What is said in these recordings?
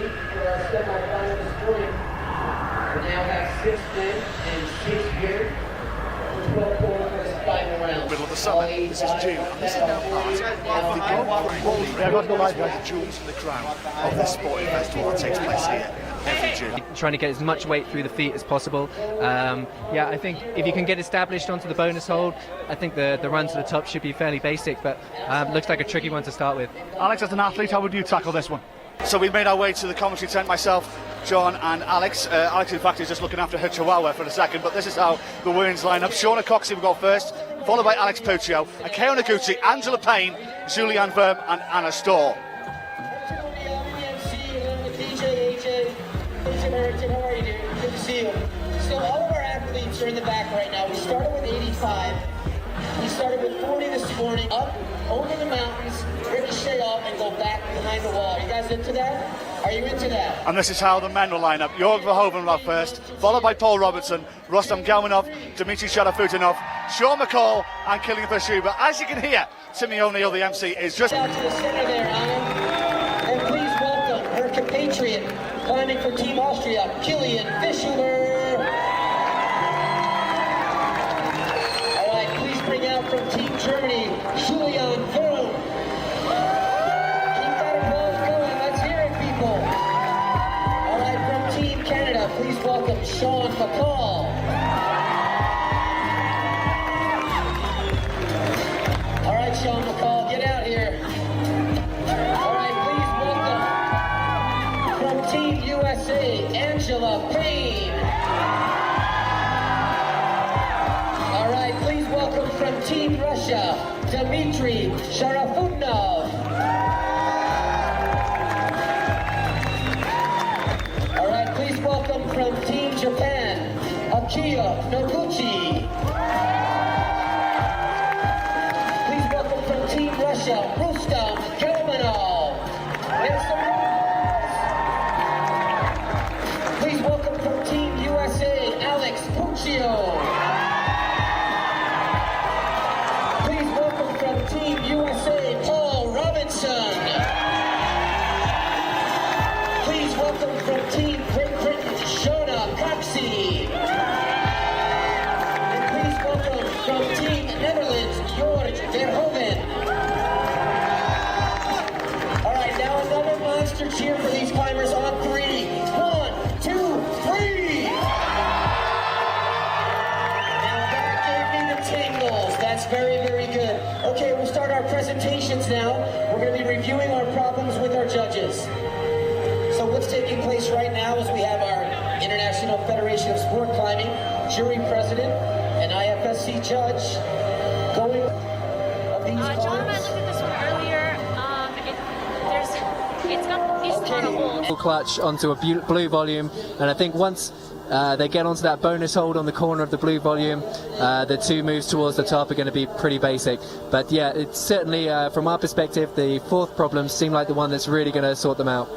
8 for our semi-final this morning. We now have 6 men and 6 gear. 12 for the final round. Middle of the summer, this is June, and this is now part of the Boulder, the jewels in the crown of this sporting festival that takes place here every June. Trying to get as much weight through the feet as possible. Yeah, I think if you can get established onto the bonus hold, I think the run to the top should be fairly basic, but looks like a tricky one to start with. Alex, as an athlete, how would you tackle this one? So we've made our way to the commentary tent, myself, John and Alex. Alex, in fact, is just looking after her chihuahua for a second, but this is how the women's line up. Shauna Coxsey will go first, followed by Alex Puccio, Akiyo Noguchi, Angela Payne, Juliane Wurm and Anna Stohr. How are you, dude? Good to see you. So all of our athletes are in the back right now. We started with 85. We started with 40 this morning, up over the mountains, ricochet off, and go back behind the wall. You guys into that? Are you into that? And this is how the men will line up. Jorg Verhoeven will first, followed by Paul Robertson, Rustam Gelmanov, Dmitrii Sharafutdinov, Shauna McColl and Killian Fischhuber. As you can hear, Timmy O'Neill, the MC, is just... Out to the center there, Alan. And please welcome her compatriot, climbing for Team Austria, Killian Fischhuber. All right, please bring out from Team Germany, Juliane Wurm. Keep that applause going. Let's hear it, people. All right, from Team Canada, please welcome Shauna McColl. All right, Shauna McColl, get out here. Team USA, Angela Payne. All right, please welcome from Team Russia, Dmitrii Sharafutdinov. All right, please welcome from Team Japan, Akiyo Noguchi. Please welcome from Team Russia, Rustam Gelmanov. Please welcome from Team USA, Alex Puccio. Please welcome from Team USA, Paul Robinson. Please welcome from Team Great Britain, Shauna Coxsey. And please welcome from Team Netherlands, Jorg Verhoeven. All right, now another monster cheer for these climbers on 3. 1, 2, 3! Now that gave me the tingles. That's very, very good. Okay, we'll start our presentations now. We're going to be reviewing our problems with our judges. So what's taking place right now is we have our International Federation of Sport Climbing jury president and IFSC judge going of these John and I looked at this one earlier. It's got the pieces on a hold. Clutch onto a blue volume, and I think once they get onto that bonus hold on the corner of the blue volume, the 2 moves towards the top are going to be pretty basic. But yeah, it's certainly, from our perspective, the 4th problem seemed like the one that's really going to sort them out.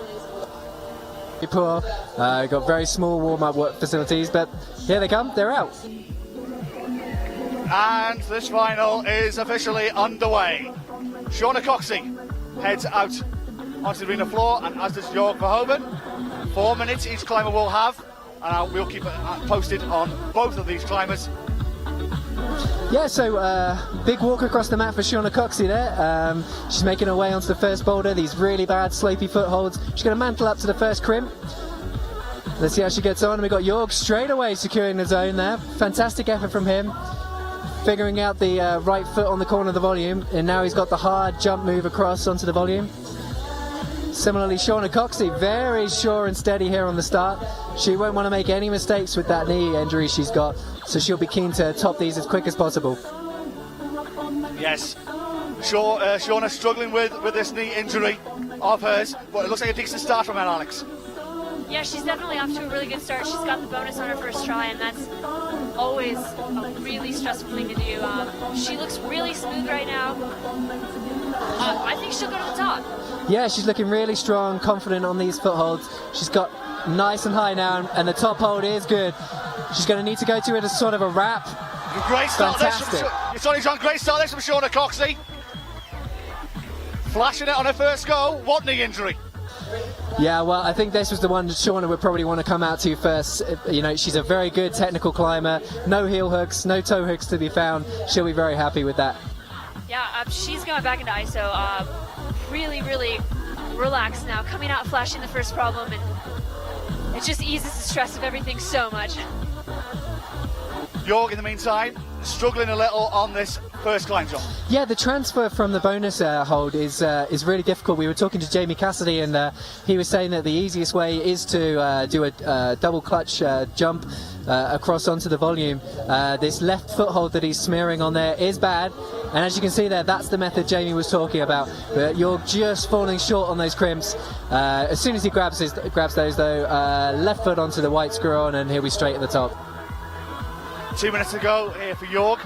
Poor, got very small warm-up work facilities, but here they come, they're out. And this final is officially underway. Shauna Coxsey heads out onto the arena floor, and as does Jorg Verhoeven. 4 minutes each climber will have, and we'll keep it posted on both of these climbers. Yeah, so big walk across the mat for Shauna Coxsey there. She's making her way onto the first boulder, these really bad slopey footholds. She's going to mantle up to the first crimp. Let's see how she gets on. And we've got Jorg straight away securing the zone there. Fantastic effort from him, figuring out the right foot on the corner of the volume, and now he's got the hard jump move across onto the volume. Similarly, Shauna Coxsey, very sure and steady here on the start. She won't want to make any mistakes with that knee injury she's got, so she'll be keen to top these as quick as possible. Yes, Shauna struggling with this knee injury of hers, but it looks like a decent start from her, Alex. Yeah, she's definitely off to a really good start. She's got the bonus on her first try, and that's always a really stressful thing to do. She looks really smooth right now. I think she'll go to the top. Yeah, she's looking really strong, confident on these footholds. She's got nice and high now, and the top hold is good. She's going to need to go to it as sort of a wrap. Great start. Fantastic. It's on great start this from Shauna Coxsey. Flashing it on her first go. What knee injury? Yeah, well, I think this was the one that Shauna would probably want to come out to first. You know, she's a very good technical climber. No heel hooks, no toe hooks to be found. She'll be very happy with that. Yeah, she's going back into ISO. Really, really relaxed now. Coming out, flashing the first problem, and it just eases the stress of everything so much. Jorg, in the meantime, struggling a little on this first climb, John. Yeah, the transfer from the bonus hold is really difficult. We were talking to Jamie Cassidy, and he was saying that the easiest way is to do a double clutch jump across onto the volume. This left foothold that he's smearing on there is bad, and as you can see there, that's the method Jamie was talking about. But you're just falling short on those crimps. As soon as he grabs those though, left foot onto the white screw on, and he'll be straight at the top. 2 minutes to go here for Jorg.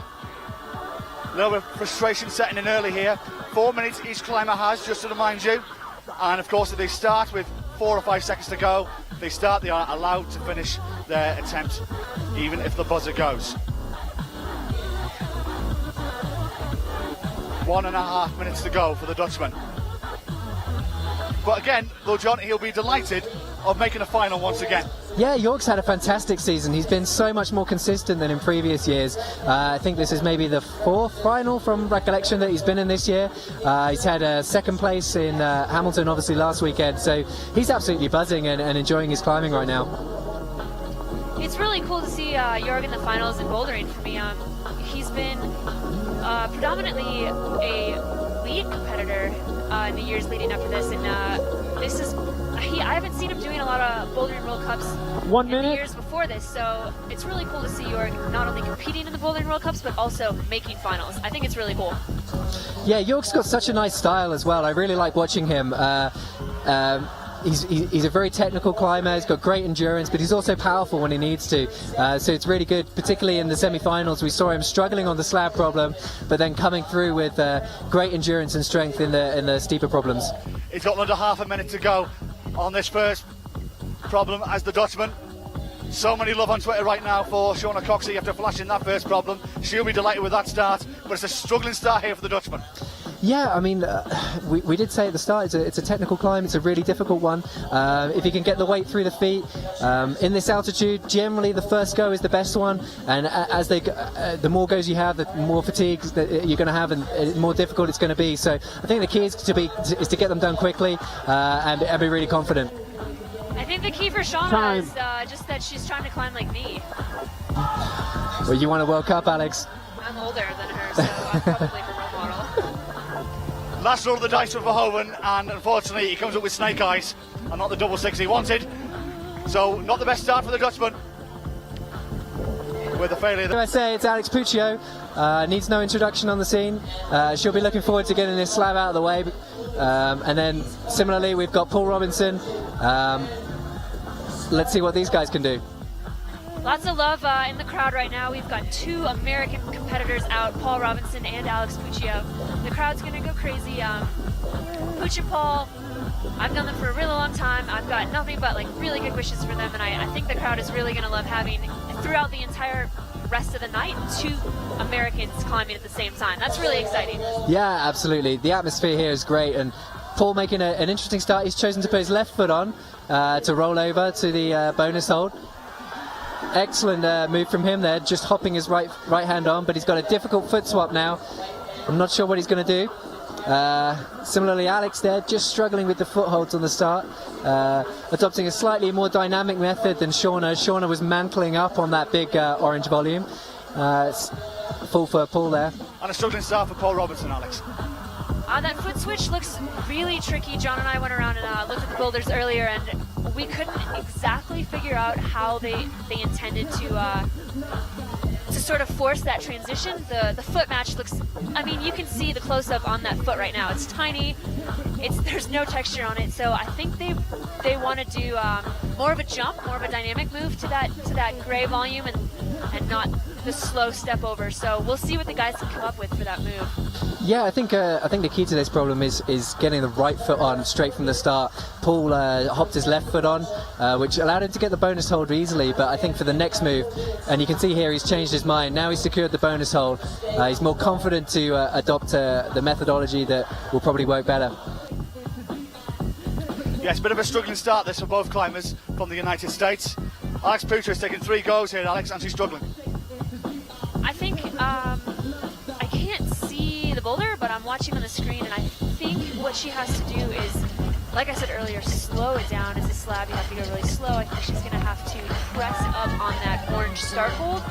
A little bit of frustration setting in early here. 4 minutes each climber has, just to remind you. And of course, if they start with 4 or 5 seconds to go, they are allowed to finish their attempt, even if the buzzer goes. 1.5 minutes to go for the Dutchman. But again, though, John, he'll be delighted of making a final once again. Yeah, Jorg's had a fantastic season. He's been so much more consistent than in previous years. I think this is maybe the 4th final from recollection that he's been in this year. He's had a 2nd place in Hamilton, obviously, last weekend. So he's absolutely buzzing and enjoying his climbing right now. It's really cool to see Jorg in the finals in bouldering for me. He's been predominantly a lead competitor in the years leading up to this, and this is I haven't seen him doing a lot of Bouldering World Cups in the years before this, so it's really cool to see Jorg not only competing in the Bouldering World Cups, but also making finals. I think it's really cool. Yeah, Jorg's got such a nice style as well. I really like watching him. He's a very technical climber. He's got great endurance, but he's also powerful when he needs to. So it's really good, particularly in the semi-finals. We saw him struggling on the slab problem, but then coming through with great endurance and strength in the steeper problems. He's got under half a minute to go on this first problem as the Dutchman. So many love on Twitter right now for Shauna Coxsey after flashing that first problem. She'll be delighted with that start, but it's a struggling start here for the Dutchman. Yeah, I mean, we did say at the start it's a technical climb. It's a really difficult one. If you can get the weight through the feet in this altitude, generally the first go is the best one. And as the more goes you have, the more fatigue that you're going to have, and the more difficult it's going to be. So I think the key is to get them done quickly and be really confident. I think the key for Shauna is just that she's trying to climb like me. Well, you want a World Cup, Alex? I'm older than her, so I'm probably her role model. Last roll of the dice for Verhoeven, and unfortunately he comes up with snake eyes and not the double six he wanted. So not the best start for the Dutchman. With a failure. USA, it's Alex Puccio. Needs no introduction on the scene. She'll be looking forward to getting this slab out of the way. And then similarly, we've got Paul Robinson. Let's see what these guys can do. Lots of love in the crowd right now. We've got 2 American competitors out, Paul Robinson and Alex Puccio. The crowd's going to go crazy. Puccio and Paul, I've known them for a really long time. I've got nothing but really good wishes for them, and I think the crowd is really going to love having, throughout the entire rest of the night, 2 Americans climbing at the same time. That's really exciting. Yeah, absolutely. The atmosphere here is great, and Paul making an interesting start. He's chosen to put his left foot on to roll over to the bonus hold. Excellent move from him there, just hopping his right hand on, but he's got a difficult foot swap now. I'm not sure what he's going to do. Similarly, Alex there, just struggling with the footholds on the start, adopting a slightly more dynamic method than Shauna. Shauna was mantling up on that big orange volume. It's full for Paul there. And a struggling start for Paul Robinson, Alex. That foot switch looks really tricky. John and I went around and looked at the boulders earlier, and we couldn't exactly figure out how they intended to sort of force that transition. The foot match looks, I mean, you can see the close-up on that foot right now. It's tiny. There's no texture on it, so I think they want to do more of a jump, more of a dynamic move to that gray volume, and not the slow step over. So we'll see what the guys can come up with for that move. Yeah, I think the key to this problem is getting the right foot on straight from the start. Paul hopped his left foot on, which allowed him to get the bonus hold easily, but I think for the next move, and you can see here he's changed his mind. Now he's secured the bonus hold. He's more confident to adopt the methodology that will probably work better. Yes, bit of a struggling start this for both climbers from the United States. Alex Puccio has taken 3 goes here, Alex, and she's struggling. I think I can't see the boulder, but I'm watching on the screen, and I think what she has to do is, like I said earlier, slow it down. As a slab, you have to go really slow. I think she's going to have to press up on that orange start hold,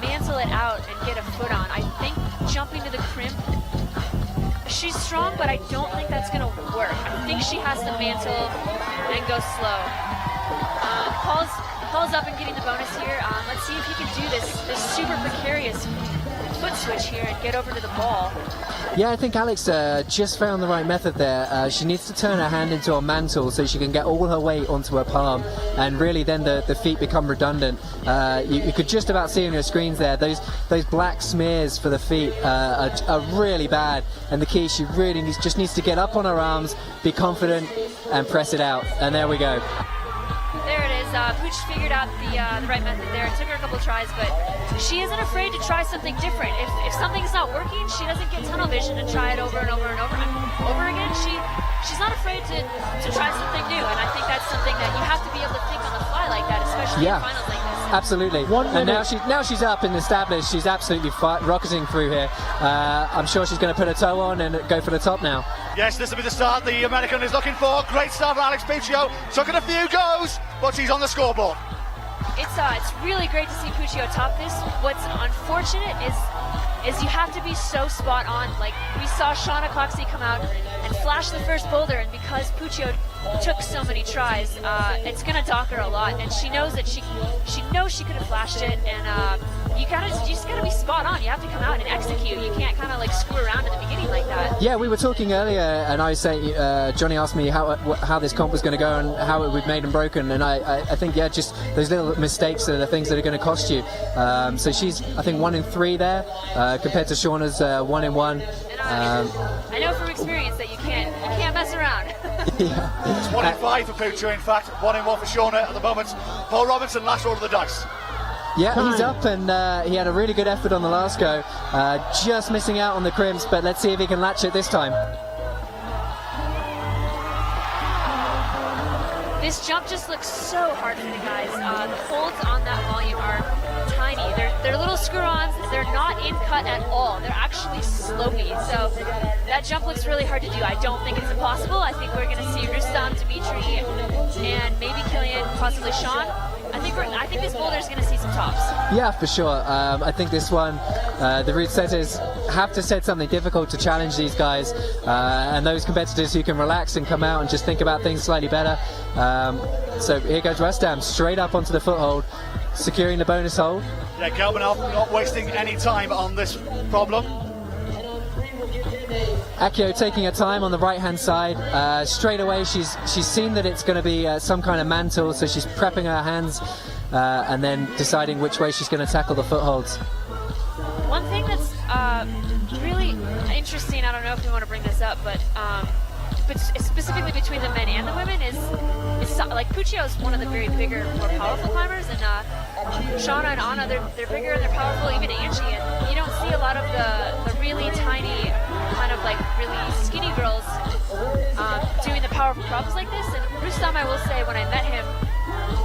mantle it out, and get a foot on. I think jumping to the crimp, she's strong, but I don't think that's going to work. I think she has to mantle and go slow. Paul's up and getting the bonus here. Let's see if he can do this super precarious foot switch here and get over to the ball. Yeah, I think Alex just found the right method there. She needs to turn her hand into a mantle so she can get all her weight onto her palm, and really then the feet become redundant. You could just about see on your screens there, those black smears for the feet are really bad, and the key, she really just needs to get up on her arms, be confident, and press it out. And there we go. There it is. Pooch figured out the right method there. It took her a couple tries, but she isn't afraid to try something different. If something's not working, she doesn't get tunnel vision and try it over and over and over again. She's not afraid to try something new, and I think that's something that you have to be able to think on the fly like that, especially in finals like this. Absolutely. And now she's up and established. She's absolutely rocketing through here. I'm sure she's going to put her toe on and go for the top now. Yes, this will be the start the American is looking for. Great start for Alex Puccio. Took it a few goes, but she's on the scoreboard. It's really great to see Puccio top this. What's unfortunate is you have to be so spot on. Like, we saw Shauna Coxsey come out and flash the first boulder, and because Puccio took so many tries, it's gonna dock her a lot, and she knows that she knows she could have flashed it, and you just gotta be spot on. You have to come out and execute. You can't kind of like screw around at the beginning like that. Yeah, we were talking earlier, and I was saying, Johnny asked me how this comp was going to go and how it would be made and broken, and I think, yeah, just those little mistakes are the things that are going to cost you. So she's, I think, 1 in 3 there, compared to Shauna's 1 in 1. I know from experience that you can't mess around. Yeah. It's 1 in 5 for Puccio, in fact. 1 in 1 for Shauna at the moment. Paul Robinson, last roll of the dice. Yeah, he's up, and he had a really good effort on the last go. Just missing out on the crimps, but let's see if he can latch it this time. This jump just looks so hard for the guys. The holds on that volume are tiny. They're little screw-ons. They're not in cut at all. They're actually slopey. So that jump looks really hard to do. I don't think it's impossible. I think we're going to see Rustam, Dmitrii, and maybe Killian, possibly Sean. I think this boulder is going to see some tops. Yeah, for sure. I think this one, the route setters have to set something difficult to challenge these guys, and those competitors who can relax and come out and just think about things slightly better. So here goes Rustam, straight up onto the foothold, securing the bonus hold. Yeah, Gelmanov not wasting any time on this problem. Akiyo taking her time on the right-hand side. Straight away, she's seen that it's going to be some kind of mantle, so she's prepping her hands and then deciding which way she's going to tackle the footholds. One thing that's really interesting, I don't know if we want to bring this up, but specifically between the men and the women is like Puccio is one of the very bigger, more powerful climbers, and Shauna and Anna, they're bigger and they're powerful, even Angie, and you don't see a lot of the really tiny, kind of like really skinny girls doing the powerful problems like this. And Rustam, I will say, when I met him,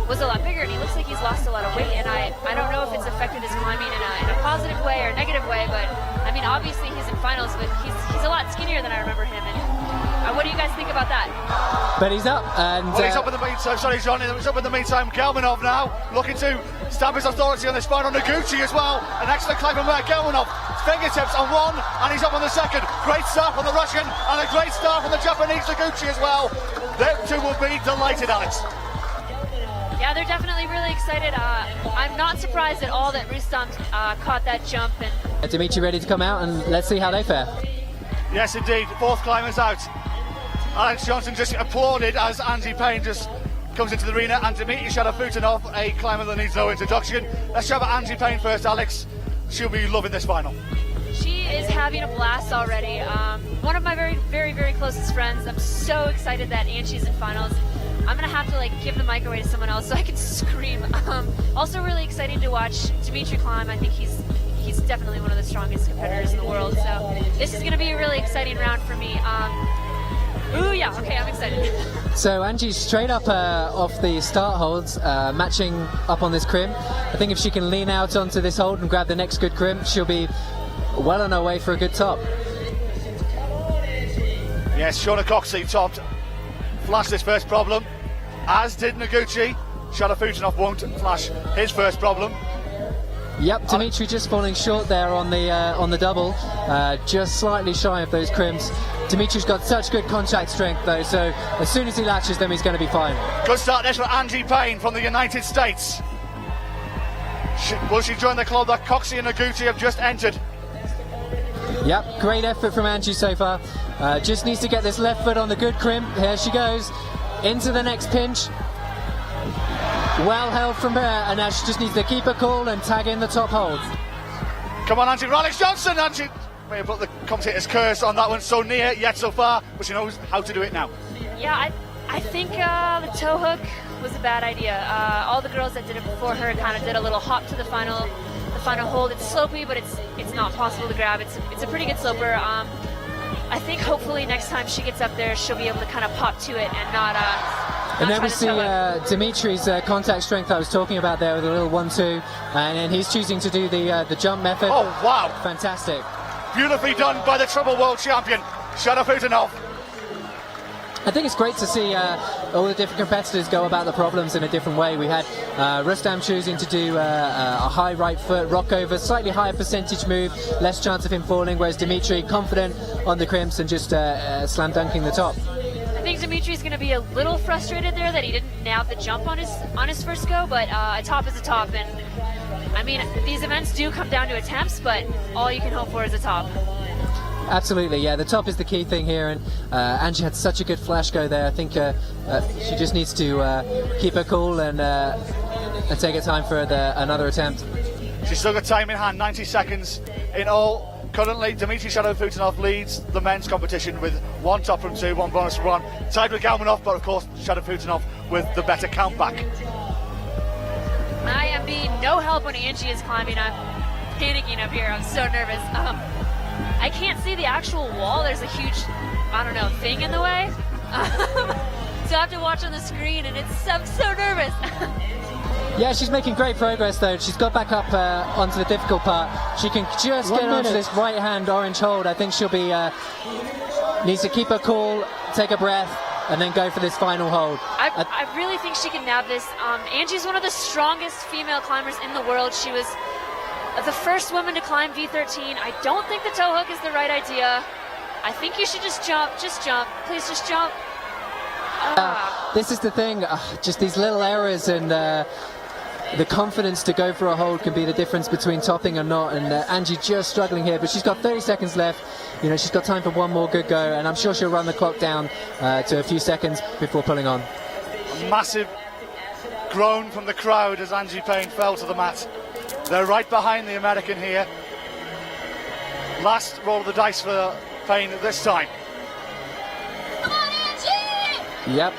was a lot bigger, and he looks like he's lost a lot of weight, and I don't know if it's affected his climbing in a positive way or a negative way, but I mean, obviously he's in finals, but he's a lot skinnier than I remember him. And what do you guys think about that? But he's up, and he's up in the meantime. Sorry, Johnny. He's up in the meantime. Gelmanov now looking to stamp his authority on this final. Noguchi as well. An excellent climb from Gelmanov. Fingertips on one, and he's up on the second. Great start from the Russian, and a great start from the Japanese Noguchi as well. Them two will be delighted, Alex. Yeah, they're definitely really excited. I'm not surprised at all that Rustam caught that jump. And Dmitrii ready to come out, and let's see how they fare. Yes, indeed. Fourth climbers out. Alex Johnson just applauded as Angie Payne just comes into the arena, and Dmitrii Sharafutdinov, a climber that needs no introduction. Let's chat about Angie Payne first, Alex. She'll be loving this final. She is having a blast already. One of my very, very, very closest friends. I'm so excited that Angie's in finals. I'm gonna have to give the mic away to someone else so I can scream. Also really excited to watch Dmitrii climb. I think he's definitely one of the strongest competitors in the world. So this is gonna be a really exciting round for me. Ooh, yeah, okay, I'm excited. So Angie's straight up off the start holds, matching up on this crimp. I think if she can lean out onto this hold and grab the next good crimp, she'll be well on her way for a good top. Yes, Shauna Coxsey topped, flashed this first problem, as did Noguchi. Sharafutdinov won't flash his first problem. Yep, Dmitrii just falling short there on the double, just slightly shy of those crimps. Dmitrii's got such good contact strength though, so as soon as he latches them, he's going to be fine. Good start there for Angie Payne from the United States. Will she join the club that Coxsey and Noguchi have just entered? Yep, great effort from Angie so far. Just needs to get this left foot on the good crimp. Here she goes, into the next pinch. Well held from her, and now she just needs to keep her cool and tag in the top hold. Come on, Angie. Alex Johnson, Angie. May have put the commentator's curse on that one. So near, yet so far, but she knows how to do it now. Yeah, I think the toe hook was a bad idea. All the girls that did it before her kind of did a little hop to the final hold. It's slopey, but it's not possible to grab. It's a pretty good sloper. I think hopefully next time she gets up there, she'll be able to kind of pop to it and not. And then we see Dmitrii's contact strength I was talking about there with a little 1-2, and he's choosing to do the jump method. Oh wow! Fantastic. Beautifully done by the triple world champion, Sharafutdinov. I think it's great to see all the different competitors go about the problems in a different way. We had Rustam choosing to do a high right foot rock over, slightly higher percentage move, less chance of him falling, whereas Dmitrii confident on the crimps and just slam dunking the top. I think Dmitrii's going to be a little frustrated there that he didn't nail the jump on his first go, but a top is a top, and I mean these events do come down to attempts, but all you can hope for is a top. Absolutely, yeah. The top is the key thing here, and Angie had such a good flash go there. I think she just needs to keep her cool and take her time for another attempt. She's still got time in hand, 90 seconds in all. Currently, Dmitrii Sharafutdinov leads the men's competition with one top from two, one bonus from one. Tied with Gelmanov, but of course Sharafutdinov with the better countback. I am being no help when Angie is climbing. I'm panicking up here. I'm so nervous. I can't see the actual wall. There's a huge, I don't know, thing in the way. So I have to watch on the screen, and I'm so nervous. Yeah, she's making great progress though. She's got back up onto the difficult part. She can just get onto this right hand orange hold. I think she'll be needs to keep her cool, take a breath, and then go for this final hold. I really think she can nab this. Angie's one of the strongest female climbers in the world. She was the first woman to climb V13. I don't think the toe hook is the right idea. I think you should just jump. Please just jump. This is the thing, just these little errors and the confidence to go for a hold can be the difference between topping or not, and Angie just struggling here, but she's got 30 seconds left. You know, she's got time for one more good go, and I'm sure she'll run the clock down to a few seconds before pulling on. A massive groan from the crowd as Angie Payne fell to the mat. They're right behind the American here. Last roll of the dice for Payne this time. Come on, Angie! Yep.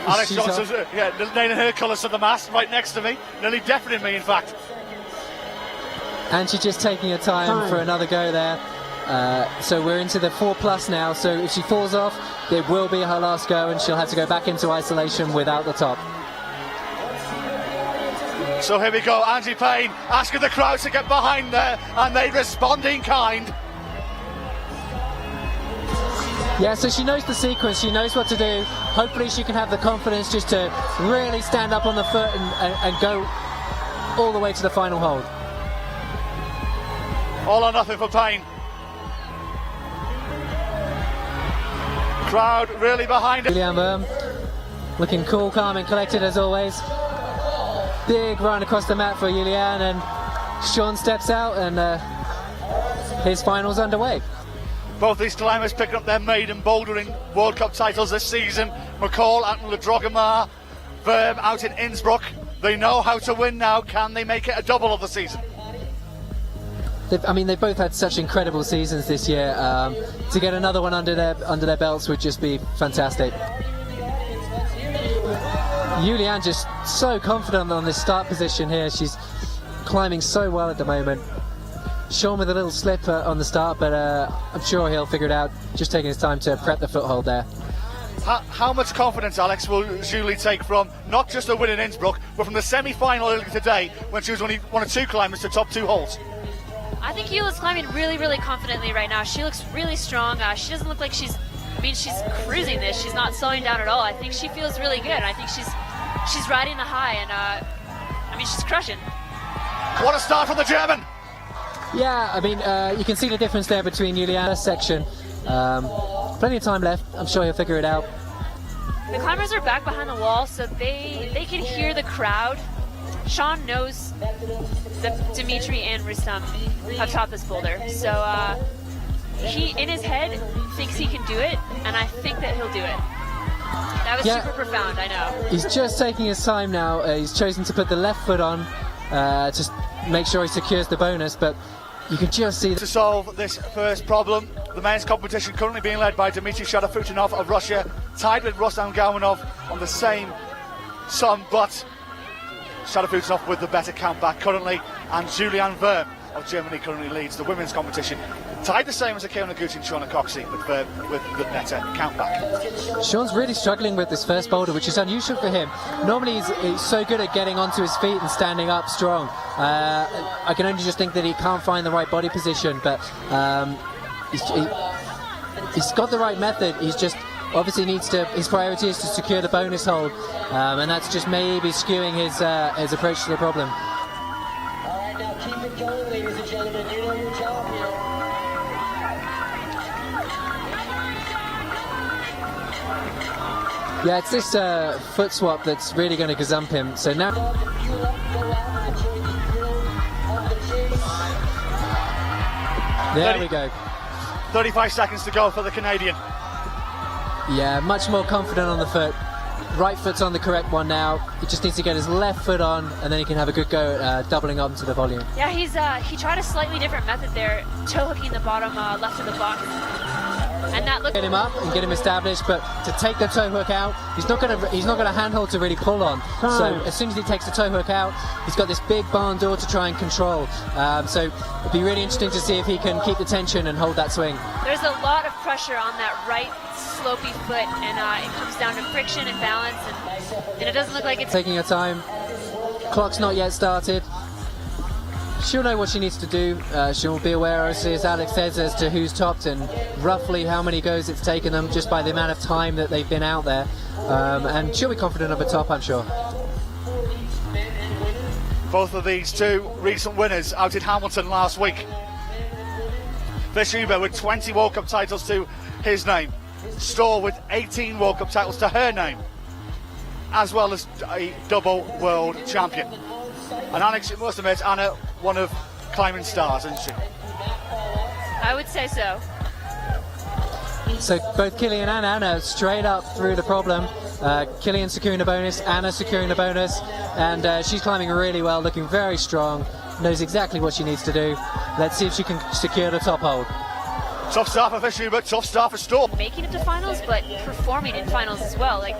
Alex Johnson's nailing her colours to the mast right next to me, nearly deafening me in fact. And she's just taking her time for another go there. So we're into the 4+ now, so if she falls off, it will be her last go and she'll have to go back into isolation without the top. So here we go, Angie Payne asking the crowd to get behind there, and they respond in kind. Yeah, so she knows the sequence, she knows what to do. Hopefully she can have the confidence just to really stand up on the foot and go all the way to the final hold. All or nothing for Payne. Crowd really behind it. Juliane Wurm looking cool, calm and collected as always. Big run across the mat for Juliane, and Sean steps out and his final's underway. Both these climbers picking up their maiden bouldering World Cup titles this season. McColl out in Le Drogamar, Wurm out in Innsbruck. They know how to win now. Can they make it a double of the season? They've both had such incredible seasons this year. To get another one under their belts would just be fantastic. Juliane just so confident on this start position here. She's climbing so well at the moment. Sean with a little slip on the start, but I'm sure he'll figure it out, just taking his time to prep the foothold there. How much confidence, Alex, will Julie take from not just a win in Innsbruck, but from the semi-final earlier today when she was only one of 2 climbers to top 2 holes? I think Yulia's climbing really, really confidently right now. She looks really strong. She doesn't look like she's cruising this. She's not slowing down at all. I think she feels really good. I think she's riding the high, and she's crushing. What a start from the German! Yeah, I mean, you can see the difference there between Juliane's section. Plenty of time left. I'm sure he'll figure it out. The climbers are back behind the wall, so they can hear the crowd. Sean knows that Dmitrii and Rustam have topped this boulder, so he, in his head, thinks he can do it, and I think that he'll do it. That was super profound, I know. He's just taking his time now. He's chosen to put the left foot on, just make sure he secures the bonus, but you can just see... To solve this first problem, the men's competition currently being led by Dmitrii Sharafutdinov of Russia, tied with Rustam Gelmanov on the same sum, but Sharafutdinov with the better countback currently, and Juliane Wurm of Germany currently leads the women's competition, tied the same as Akiyo Noguchi and Shauna Coxsey with the better countback. Sean's really struggling with this first boulder, which is unusual for him. Normally he's so good at getting onto his feet and standing up strong. I can only just think that he can't find the right body position, but he's got the right method. He's just obviously his priority is to secure the bonus hold, and that's just maybe skewing his approach to the problem. All right, now keep it going, ladies and gentlemen. You know your job here. Yeah, it's this foot swap that's really going to gazump him. So now... There we go. 35 seconds to go for the Canadian. Yeah, much more confident on the foot. Right foot's on the correct one now. He just needs to get his left foot on, and then he can have a good go at doubling up into the volume. Yeah, he tried a slightly different method there, toe hooking the bottom left of the box. And that looked... Get him up and get him established, but to take the toe hook out, he's not gonna handhold to really pull on. So as soon as he takes the toe hook out, he's got this big barn door to try and control. So it'd be really interesting to see if he can keep the tension and hold that swing. There's a lot of pressure on that right slopey foot, and it comes down to friction and balance, and it doesn't look like it's... Taking her time. Clock's not yet started. She'll know what she needs to do. She'll be aware, obviously, as Alex says, as to who's topped and roughly how many goes it's taken them just by the amount of time that they've been out there. And she'll be confident of a top, I'm sure. Both of these two recent winners out in Hamilton last week. Fischhuber with 20 World Cup titles to his name. Stohr with 18 World Cup titles to her name, as well as a double world champion. And Alex, you must admit, Anna, one of climbing stars, isn't she? I would say so. So both Killian and Anna straight up through the problem. Killian securing the bonus, Anna securing the bonus, and she's climbing really well, looking very strong, knows exactly what she needs to do. Let's see if she can secure the top hold. Tough start for Fischhuber, tough start for Stohr. Making it to finals, but performing in finals as well. Like,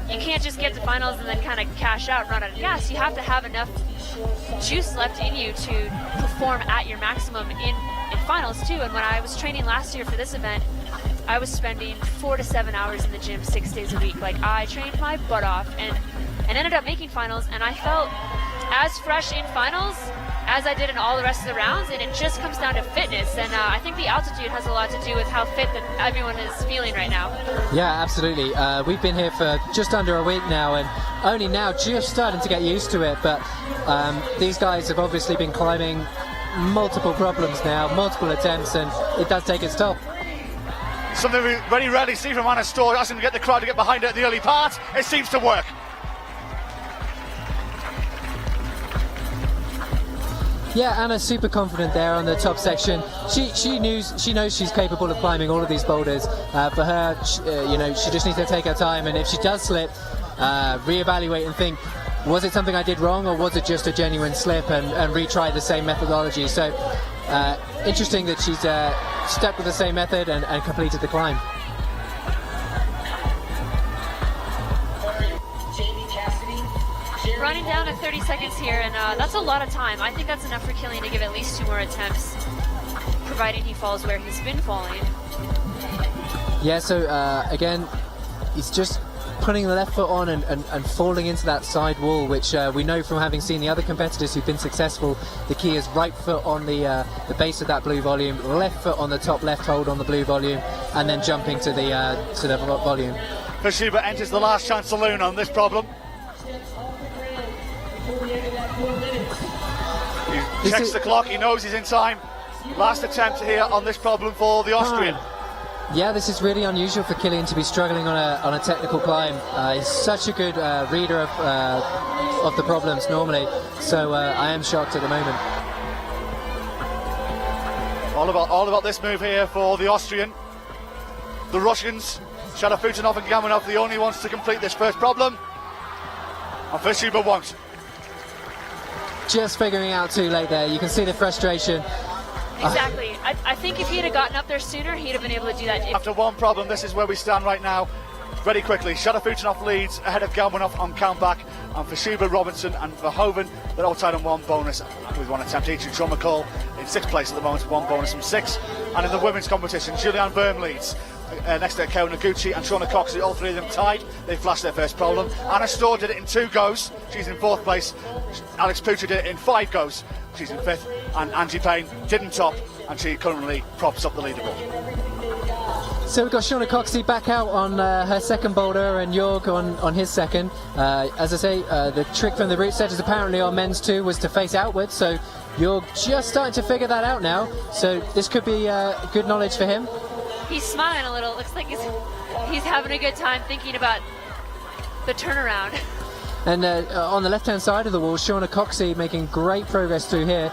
you can't just get to finals and then kind of cash out and run out of gas. You have to have enough juice left in you to perform at your maximum in finals too. And when I was training last year for this event, I was spending 4 to 7 hours in the gym 6 days a week. Like, I trained my butt off and ended up making finals, and I felt as fresh in finals as I did in all the rest of the rounds, and it just comes down to fitness, and I think the altitude has a lot to do with how fit that everyone is feeling right now. Yeah, absolutely. We've been here for just under a week now, and only now just starting to get used to it, but these guys have obviously been climbing multiple problems now, multiple attempts, and it does take its toll. Something we very rarely see from Anna Stohr, asking to get the crowd to get behind her at the early part. It seems to work. Yeah, Anna's super confident there on the top section. She knows she's capable of climbing all of these boulders. For her, she just needs to take her time, and if she does slip, reevaluate and think, was it something I did wrong, or was it just a genuine slip, and retry the same methodology. So interesting that she's stuck with the same method and completed the climb. Running down at 30 seconds here, and that's a lot of time. I think that's enough for Killian to give at least 2 more attempts, providing he falls where he's been falling. Yeah, so again, he's just putting the left foot on and falling into that side wall, which we know from having seen the other competitors who've been successful. The key is right foot on the base of that blue volume, left foot on the top left hold on the blue volume, and then jumping to the volume. Fischhuber enters the last chance saloon on this problem. He checks the clock, he knows he's in time. Last attempt here on this problem for the Austrian. Yeah, this is really unusual for Killian to be struggling on a technical climb. He's such a good reader of the problems normally, so I am shocked at the moment. All about this move here for the Austrian. The Russians, Sharafutdinov and Gelmanov, the only ones to complete this first problem, and Fischhuber won't. Just figuring out too late there. You can see the frustration. Exactly. I think if he'd have gotten up there sooner, he'd have been able to do that. After one problem, this is where we stand right now. Very quickly, Sharafutdinov leads ahead of Gelmanov on countback, and Fischhuber, Robinson and Verhoeven, they're all tied on one bonus with one attempt each. And Shauna McColl in 6th place at the moment, one bonus from 6. And in the women's competition, Juliane Wurm leads next to Akiyo Noguchi and Shauna Coxsey, all three of them tied. They flashed their first problem. Stohr did it in 2 goes, she's in 4th place. Alex Puccio did it in 5 goes, she's in 5th. And Payne didn't top, and she currently props up the leaderboard. So we've got Shauna Coxsey back out on her second boulder, and Jorg on his second. As I say, the trick from the route setters apparently on men's 2 was to face outwards, so Jorg just starting to figure that out now. So this could be good knowledge for him. He's smiling a little. It looks like he's having a good time thinking about the turnaround. And on the left-hand side of the wall, Shauna Coxsey making great progress through here.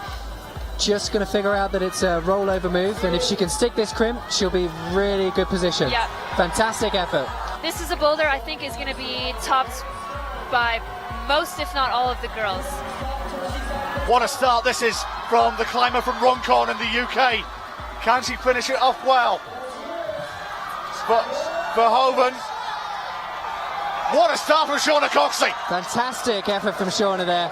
Just going to figure out that it's a rollover move, and if she can stick this crimp, she'll be really good position. Yeah. Fantastic effort. This is a boulder I think is going to be topped by most, if not all, of the girls. What a start this is from the climber from Runcorn in the UK. Can she finish it off well? But Verhoeven. What a start from Shauna Coxsey. Fantastic effort from Shauna there.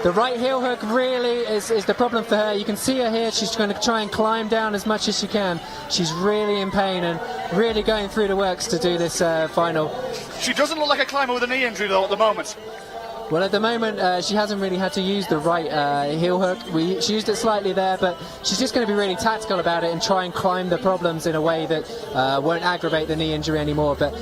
The right heel hook really is the problem for her. You can see her here. She's going to try and climb down as much as she can. She's really in pain and really going through the works to do this final. She doesn't look like a climber with a knee injury though at the moment. Well, at the moment, she hasn't really had to use the right heel hook. She used it slightly there, but she's just going to be really tactical about it and try and climb the problems in a way that won't aggravate the knee injury anymore. But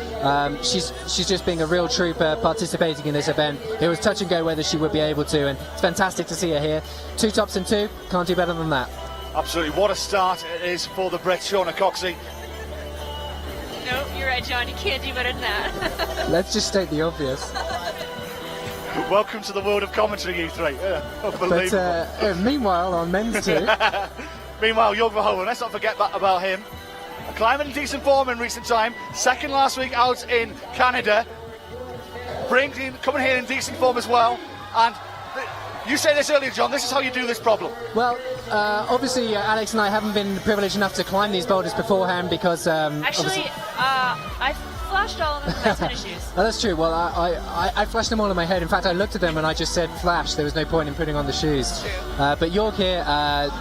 she's just being a real trooper participating in this event. It was touch and go whether she would be able to, and it's fantastic to see her here. 2 tops and 2, can't do better than that. Absolutely, what a start it is for the Brit, Shauna Coxsey. No, you're right, John, you can't do better than that. Let's just state the obvious. Welcome to the world of commentary, you three. Unbelievable. But meanwhile, on men's 2. Meanwhile, Jorg Verhoeven, let's not forget about him. Climbing in decent form in recent time. Second last week out in Canada. Coming here in decent form as well. And you said this earlier, John, this is how you do this problem. Well, obviously, Alex and I haven't been privileged enough to climb these boulders beforehand because... Actually, I flashed all of them with my tennis shoes. Oh, that's true. Well, I flashed them all in my head. In fact, I looked at them and I just said flash. There was no point in putting on the shoes. But Jorg here,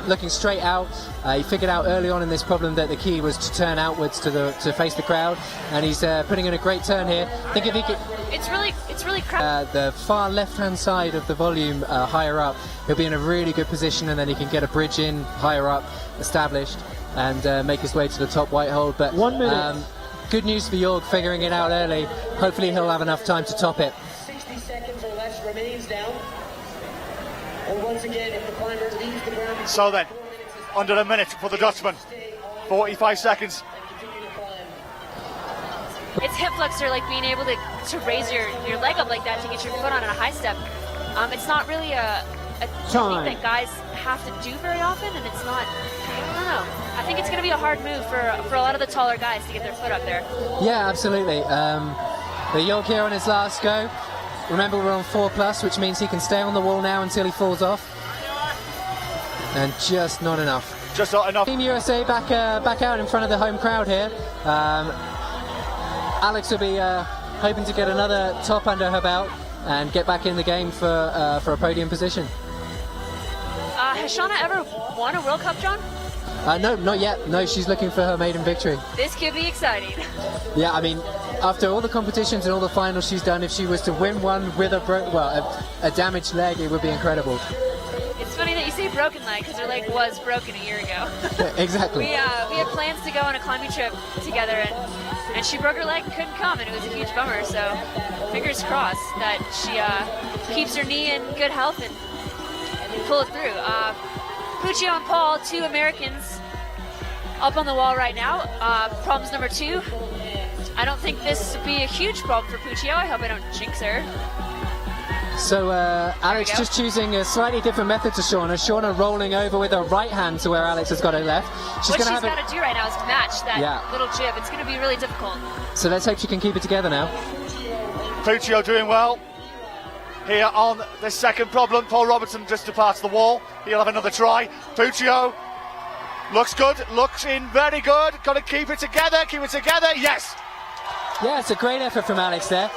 looking straight out. He figured out early on in this problem that the key was to turn outwards to face the crowd, and he's putting in a great turn here. I think if he could... It's really crap. The far left-hand side of the volume higher up, he'll be in a really good position, and then he can get a bridge in higher up, established, and make his way to the top white hold. But 1 minute. Good news for Jorg, figuring it out early. Hopefully he'll have enough time to top it. 60 seconds or less remains down. And once again, if the climber leaves the ground... So then, under a minute for the Dutchman. 45 seconds. It's hip flexor, like being able to raise your leg up like that to get your foot on a high step. It's not really a technique that guys have to do very often, and it's not... I don't know. I think it's going to be a hard move for a lot of the taller guys to get their foot up there. Yeah, absolutely. The Jorg here on his last go. Remember, we're on 4+, which means he can stay on the wall now until he falls off. And just not enough. Just not enough. Team USA back out in front of the home crowd here. Alex will be hoping to get another top under her belt and get back in the game for a podium position. Has Shauna ever won a World Cup, John? No, not yet. No, she's looking for her maiden victory. This could be exciting. Yeah, I mean, after all the competitions and all the finals she's done, if she was to win one with a damaged leg, it would be incredible. It's funny that you say broken leg, because her leg was broken a year ago. Exactly. We had plans to go on a climbing trip together, and she broke her leg and couldn't come, and it was a huge bummer. So fingers crossed that she keeps her knee in good health and pull it through. Puccio and Paul, 2 Americans up on the wall right now. Problems number 2. I don't think this would be a huge problem for Puccio. I hope I don't jinx her. So Alex just choosing a slightly different method to Shauna. Shauna rolling over with her right hand to where Alex has got her left. What she's got to do right now is match that little jib. It's going to be really difficult. So let's hope she can keep it together now. Puccio doing well here on this second problem. Paul Robertson just departs the wall. He'll have another try. Puccio looks good, looks in very good. Got to keep it together, yes! Yeah, it's a great effort from Alex there,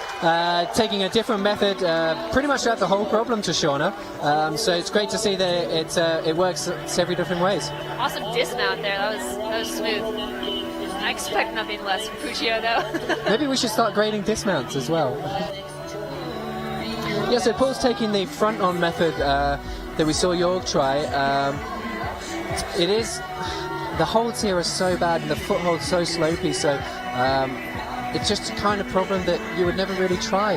taking a different method pretty much throughout the whole problem to Shauna. So it's great to see that it works several different ways. Awesome dismount there, that was smooth. I expect nothing less from Puccio though. Maybe we should start grading dismounts as well. Yeah, so Paul's taking the front-on method that we saw Jorg try. The holds here are so bad and the foothold so slopey, so it's just a kind of problem that you would never really try.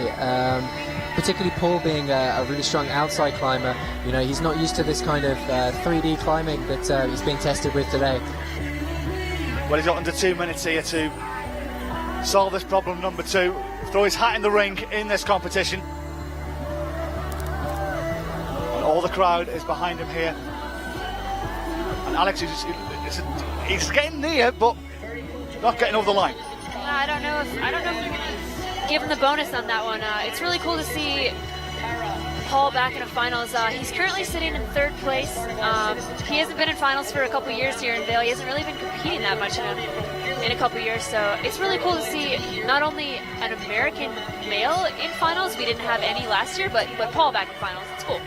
Particularly Paul being a really strong outside climber. You know, he's not used to this kind of 3D climbing that he's being tested with today. Well, he's got under 2 minutes here to solve this problem number 2. Throw his hat in the ring in this competition. And all the crowd is behind him here. And Alex he's getting near, but not getting over the line. I don't know if they're gonna give him the bonus on that one. It's really cool to see Paul back in the finals. He's currently sitting in 3rd place. He hasn't been in finals for a couple years here in Vail. He hasn't really been competing that much in a couple years, so it's really cool to see not only an American male in finals, we didn't have any last year, but Paul back in finals. It's cool.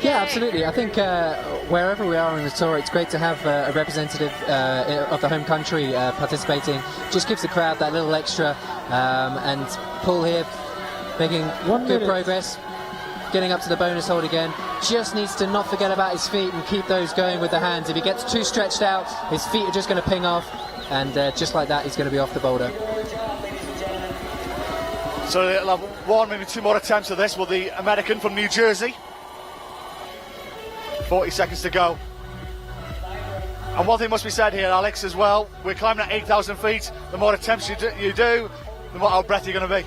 Yeah, absolutely. I think wherever we are on the tour, it's great to have a representative of the home country participating. Just gives the crowd that little extra. And Paul here making good progress, getting up to the bonus hold again. Just needs to not forget about his feet and keep those going with the hands. If he gets too stretched out, his feet are just going to ping off, and just like that, he's going to be off the boulder. So they'll have 1, maybe 2 more attempts of this. Will the American from New Jersey? 40 seconds to go. And one thing must be said here, Alex, as well. We're climbing at 8,000 feet. The more attempts you do, the more out of breath you're going to be.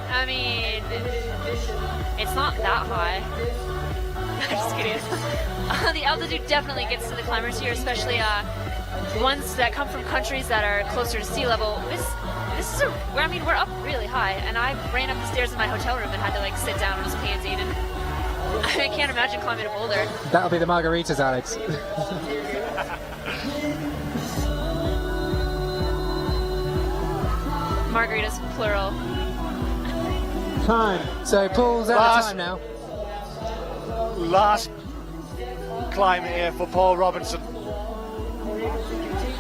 I mean, it's not that high. I'm just kidding. The altitude definitely gets to the climbers here, especially ones that come from countries that are closer to sea level. This is we're up really high, and I ran up the stairs in my hotel room and had to sit down and was panting, and I can't imagine climbing a boulder. That'll be the margaritas, Alex. Margaritas, plural. Time. So Paul's out of time now. Last climb here for Paul Robinson.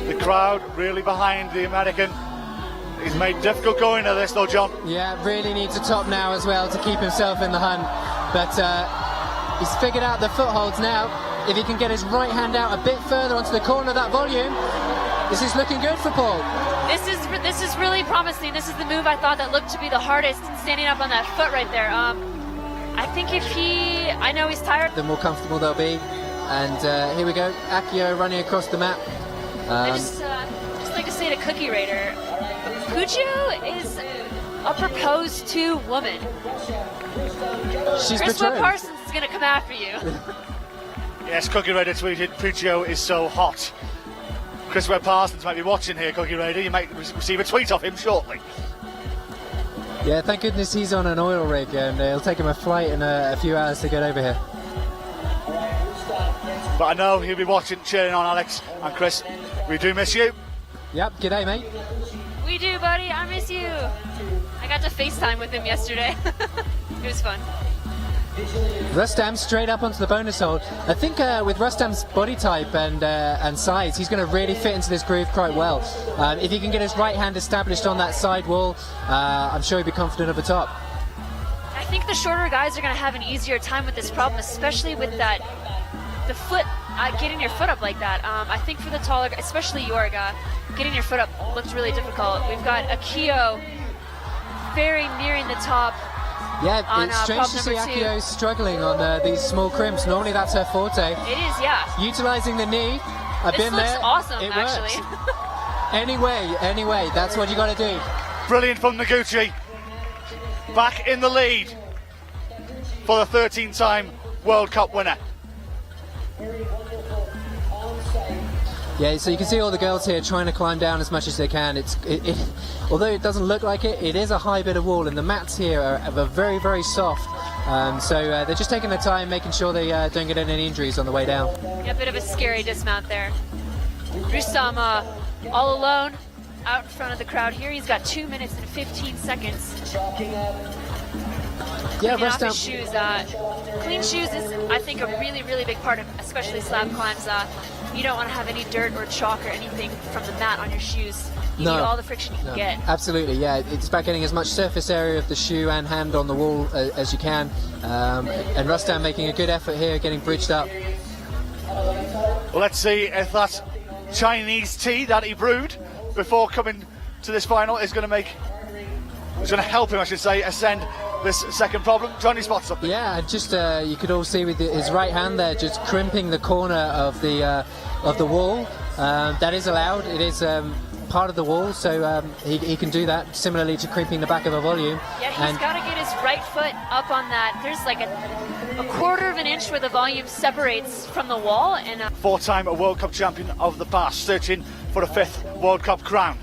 The crowd really behind the American. He's made difficult going at this though, John. Yeah, really needs a top now as well to keep himself in the hunt. But he's figured out the footholds now. If he can get his right hand out a bit further onto the corner of that volume, this is looking good for Paul. This is really promising. This is the move I thought that looked to be the hardest, standing up on that foot right there. I think I know he's tired. The more comfortable they'll be. And here we go, Akiyo running across the map. I just like to say to Cookie Raider, Puccio is a proposed to woman. She's Chris betrothed. Parsons is going to come after you. Yes, Cookie Raider tweeted, Puccio is so hot. Chris Webb Parsons might be watching here, Cookie Raider. You might receive a tweet off him shortly. Yeah, thank goodness he's on an oil rig, and it'll take him a flight and a few hours to get over here. But I know he'll be watching, cheering on Alex and Chris. We do miss you. Yep, g'day, mate. We do, buddy. I miss you. I got to FaceTime with him yesterday. It was fun. Rustam straight up onto the bonus hold. I think with Rustam's body type and size, he's going to really fit into this groove quite well. If he can get his right hand established on that side wall, I'm sure he'll be confident at the top. I think the shorter guys are going to have an easier time with this problem, especially with the foot, getting your foot up like that. I think for the taller, especially Jorg, getting your foot up looked really difficult. We've got Akiyo very nearing the top. Yeah, on, it's strange to see Akiyo struggling on these small crimps. Normally that's her forte. It is, yeah. Utilising the knee. I've been there. This looks awesome, it actually. Anyway, that's what you got to do. Brilliant from Noguchi. Back in the lead for the 13-time World Cup winner. Yeah, so you can see all the girls here trying to climb down as much as they can. Although it doesn't look like it, it is a high bit of wall, and the mats here are very, very soft. So they're just taking their time, making sure they don't get any injuries on the way down. Yeah, a bit of a scary dismount there. Rustam all alone out in front of the crowd here. He's got 2 minutes and 15 seconds. Yeah, Cleaning off Rustam. his shoes. Clean shoes is, I think, a really, really big part of, especially slab climbs. You don't want to have any dirt or chalk or anything from the mat on your shoes. You need all the friction you can get. Absolutely, yeah. It's about getting as much surface area of the shoe and hand on the wall as you can. And Rustam making a good effort here, getting bridged up. Well, let's see if that Chinese tea that he brewed before coming to this final is going to help him, I should say, ascend this second problem. Johnny spots something. Yeah, just you could all see with his right hand there, just crimping the corner of the wall. That is allowed. It is part of the wall, so he can do that. Similarly to crimping the back of a volume. Yeah, he's got to get his right foot up on that. There's like a quarter of an inch where the volume separates from the wall, and 4-time World Cup champion of the past, searching for a 5th World Cup crown.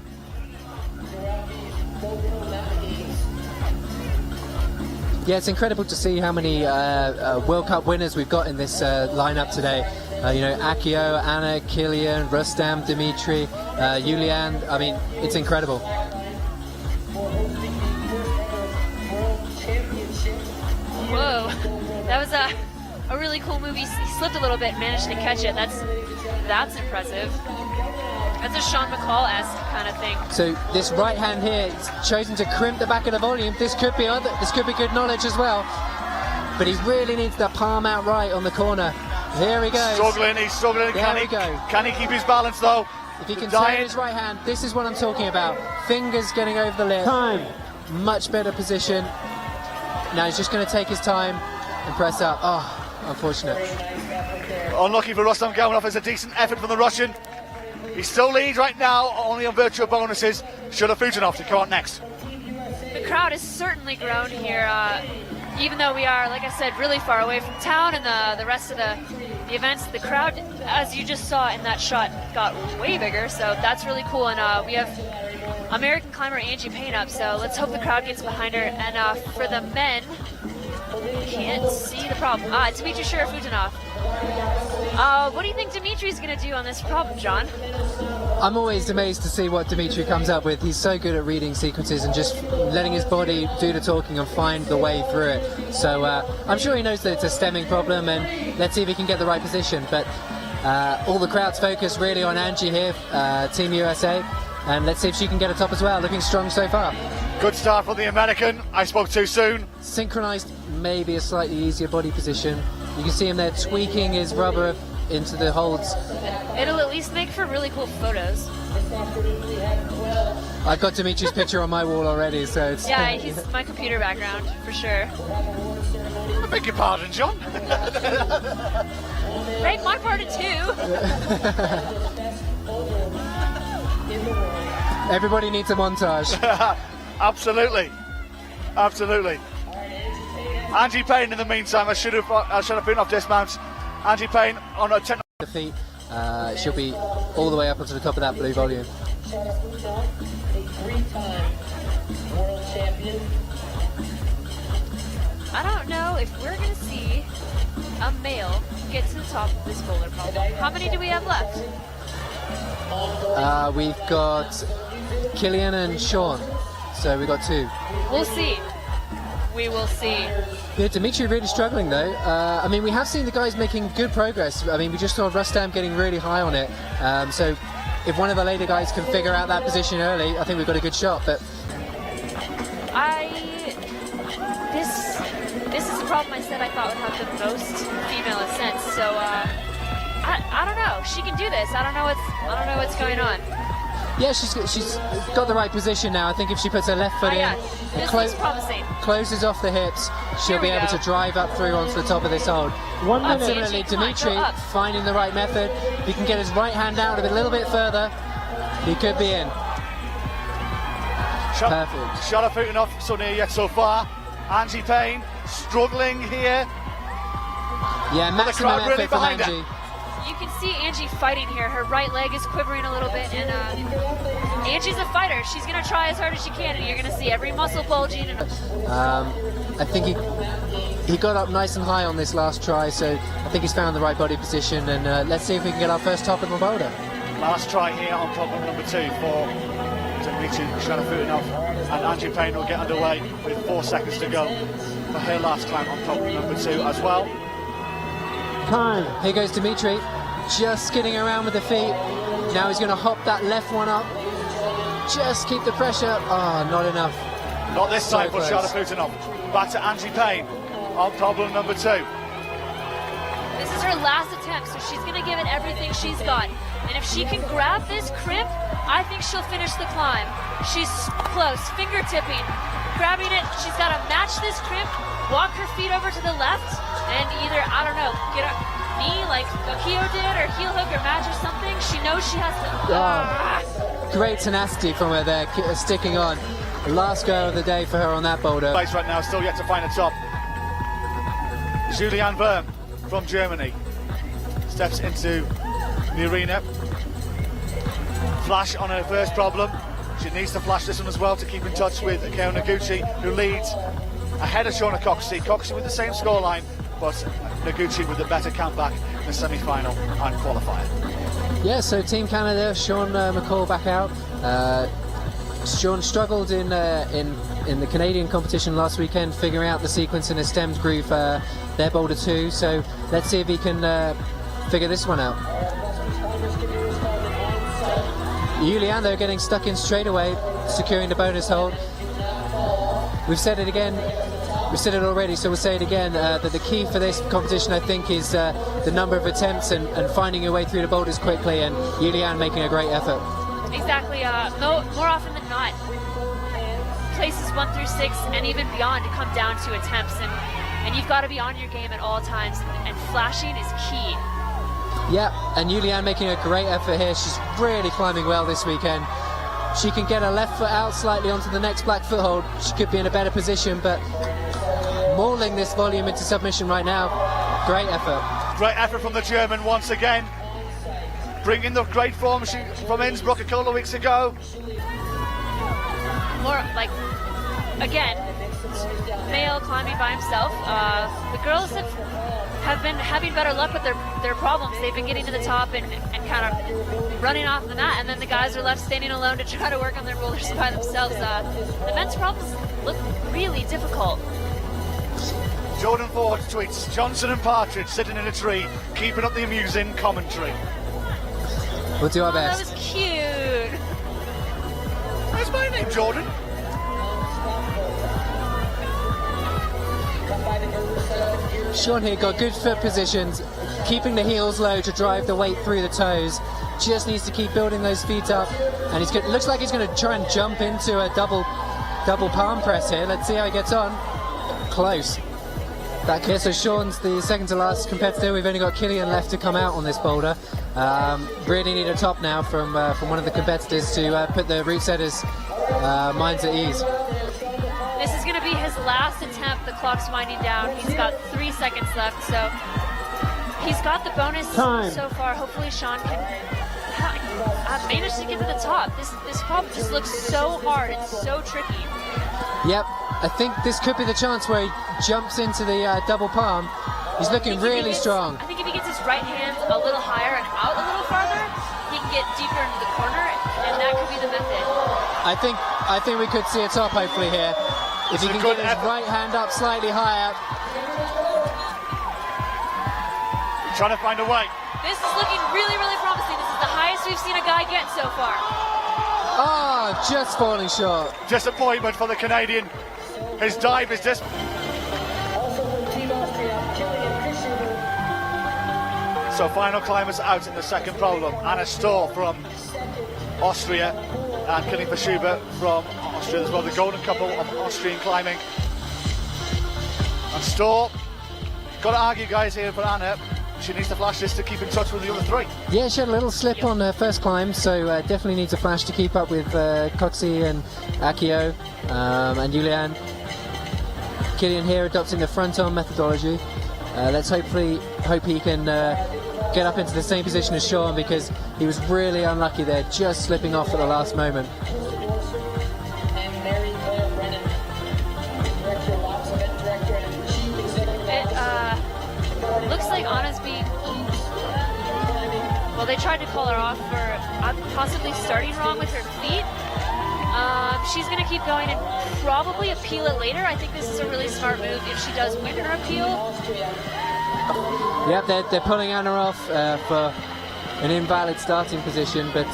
Yeah, it's incredible to see how many World Cup winners we've got in this lineup today. Akiyo, Anna, Killian, Rustam, Dmitrii, Juliane. I mean, it's incredible. whoa, that was a really cool move. He slipped a little bit, managed to catch it. That's impressive. That's a Sean McColl-esque kind of thing. So this right hand here, it's chosen to crimp the back of the volume. This could be good knowledge as well. But he really needs the palm out right on the corner. Here he goes. He's struggling. Can he keep his balance though? If he can turn his right hand, this is what I'm talking about. Fingers getting over the lip. Time. Much better position. Now he's just going to take his time and press up. Oh, unfortunate. Unlucky for Rustam Gelmanov. It's a decent effort from the Russian. He still leads right now, only on virtue of bonuses. Sharafutdinov to come on next. The crowd has certainly grown here, even though we are, like I said, really far away from town and the rest of the events. The crowd, as you just saw in that shot, got way bigger, so that's really cool. And we have American climber Angie Payne up, so let's hope the crowd gets behind her. And for the men, can't see the problem. Dmitrii Sharafutdinov. What do you think Dmitrii's going to do on this problem, John? I'm always amazed to see what Dmitrii comes up with. He's so good at reading sequences and just letting his body do the talking and find the way through it. So I'm sure he knows that it's a stemming problem, and let's see if he can get the right position. But all the crowd's focus really on Angie here, Team USA, and let's see if she can get a top as well. Looking strong so far. Good start for the American. I spoke too soon. Synchronized, maybe a slightly easier body position. You can see him there tweaking his rubber into the holds. It'll at least make for really cool photos. I've got Dimitrii's picture on my wall already, so it's... Yeah, he's my computer background, for sure. I beg your pardon, John. Beg my pardon, too. Everybody needs a montage. Absolutely. Angie Payne in the meantime, I should have been off dismounts. Angie Payne on a 10 feet. She'll be all the way up onto the top of that blue volume. I don't know if we're going to see a male get to the top of this boulder problem. How many do we have left? We've got Killian and Sean, so we've got 2. We'll see. we will see. Yeah, Dmitrii really struggling though. I mean, we have seen the guys making good progress. I mean, we just saw Rustam getting really high on it. So if one of the later guys can figure out that position early, I think we've got a good shot. But this is the problem I said I thought would have the most female ascents. So I don't know. She can do this. I don't know what's going on. yeah, she's got the right position now. I think if she puts her left foot in Yeah. and This looks promising. closes off the hips, she'll Here be we able go. to drive up through onto the top of this hold. 1 And minute. similarly, Come on, go Dmitrii up. finding the right method. If he can get his right hand out a little bit further, he could be in. Perfect. Sharafutdinov so near yet so far. Angie Payne struggling here. Yeah, maximum crowd really effort from behind her. Angie. You can see Angie fighting here. Her right leg is quivering a little bit, and Angie's a fighter. She's gonna try as hard as she can, and you're gonna see every muscle bulging. And I think he got up nice and high on this last try, so I think he's found the right body position. And let's see if we can get our first top in the boulder. Last try here on problem number 2 for Dmitrii Sharafutdinov, and Angie Payne will get underway with 4 seconds to go for her last climb on problem number 2 as well. Time. Here goes Dmitrii, just skidding around with the feet. Now he's going to hop that left one up. Just keep the pressure. Oh, not enough. Not this So time for close. Sharafutdinov. Back to Angie Payne on problem number 2. this is her last attempt, so she's gonna give it everything she's got. And if she can grab this crimp, I think she'll finish the climb. She's close, finger tipping, grabbing it. She's got to match this crimp, walk her feet over to the left, and either, I don't know, get a knee like Akiyo did, or heel hook or match or something. She knows she has to. Great tenacity from her there, sticking on. Last go of the day for her on that boulder. Place right now, still yet to find a top. Juliane Wurm from Germany steps into the arena. Flash on her first problem. She needs to flash this one as well to keep in touch with Akiyo Noguchi, who leads ahead of Shauna Coxsey. Coxsey with the same scoreline, but Noguchi with the better comeback in the semi-final and qualifier. Yeah, so Team Canada, Sean McColl back out. Sean struggled in the Canadian competition last weekend, figuring out the sequence in a stemmed groove, their boulder 2. So let's see if he can figure this one out. Juliane, though, getting stuck in straight away, securing the bonus hold. We've said it again. We've said it already, so we'll say it again, that the key for this competition, I think, is the number of attempts and finding your way through the boulders quickly, and Juliane making a great effort. Exactly. More often than not, places 1 through 6 and even beyond to come down to attempts, and you've got to be on your game at all times, and flashing is key. Yeah, and Juliane making a great effort here. She's really climbing well this weekend. She can get her left foot out slightly onto the next black foothold. She could be in a better position, but mauling this volume into submission right now. Great effort. Great effort from the German once again. Bringing the great form from Innsbruck a couple of weeks ago. More like, again, male climbing by himself. The girls have been having better luck with their problems. They've been getting to the top and kind of running off the mat, and then the guys are left standing alone to try to work on their boulders by themselves. The men's problems look really difficult. Jordan Ford tweets, Johnson and Partridge sitting in a tree, keeping up the amusing commentary. We'll do our Oh, that best. was cute. Where's my name, Jordan? Sean here got good foot positions, keeping the heels low to drive the weight through the toes. Just needs to keep building those feet up, and looks like he's going to try and jump into a double palm press here. Let's see how he gets on. Close. Back here, so Sean's the second to last competitor. We've only got Killian left to come out on this boulder. Really need a top now from one of the competitors to put the route setters' minds at ease. This is going to be his last attempt. The clock's winding down. He's got 3 seconds left, so he's got the bonus Time. so far. Hopefully Sean can manage to get to the top. This problem just looks so hard. It's so tricky. Yep, I think this could be the chance where he jumps into the double palm. He's looking really strong. I think if he gets his right hand a little higher and out a little farther, he can get deeper into the corner, and that could be the method. I think we could see a top hopefully here. If he can get his right hand up slightly higher. Trying to find a way. This is looking really, really promising. This is the highest we've seen a guy get so far. Oh, just falling short. Disappointment for the Canadian. His dive is just... Also from Team Austria, Killian Fischhuber. So final climbers out in the second problem. Anna Stohr from Austria and Killian Fischhuber from Austria as well. The golden couple of Austrian climbing. And Stohr, got to argue guys here for Anna. She needs to flash this to keep in touch with the other three. Yeah, she had a little slip on her first climb, so definitely needs a flash to keep up with Coxsey and Akiyo and Juliane. Killian here adopting the front-on methodology. Let's hope he can get up into the same position as Sean, because he was really unlucky there, just slipping off at the last moment. And Mary Brennan, Director of Ops Event Director and Chief Executive Officer. Looks like Anna's being... Well, they tried to call her off for possibly starting wrong with her feet. She's going to keep going and probably appeal it later. I think this is a really smart move if she does win her appeal. Yep, they're pulling Anna off for an invalid starting position, but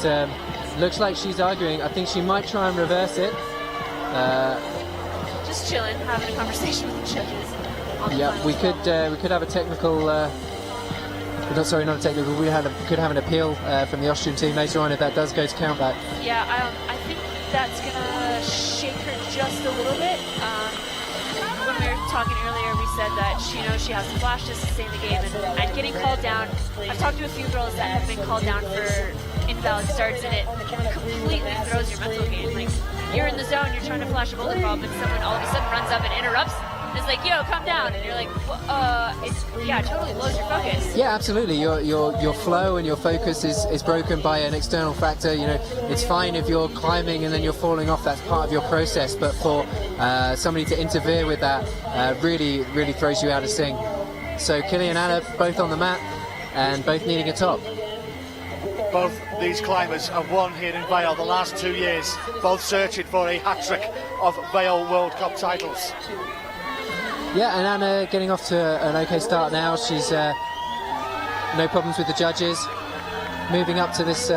looks like she's arguing. I think she might try and reverse it. Just chilling, having a conversation with the judges. Yeah, we could have a technical. Not a technical. We could have an appeal from the Austrian team later on if that does go to countback. Yeah, I think that's gonna shake her just a little bit. When we were talking earlier, we said that she knows she has to flash to sustain the game, and getting called down. I've talked to a few girls that have been called down for invalid starts, and it completely throws your mental game. Like, you're in the zone, you're trying to flash a boulder problem, and someone all of a sudden runs up and interrupts. It's like, yo, come down, and you're like, it totally blows your focus. Yeah, absolutely. Your flow and your focus is broken by an external factor. You know, it's fine if you're climbing and then you're falling off. That's part of your process. But for somebody to interfere with that really throws you out of sync. So Killian and Anna both on the mat and both needing a top. Both these climbers have won here in Vail the last 2 years, both searching for a hat-trick of Vail World Cup titles. Yeah, and Anna getting off to an okay start now. She's no problems with the judges. Moving up to this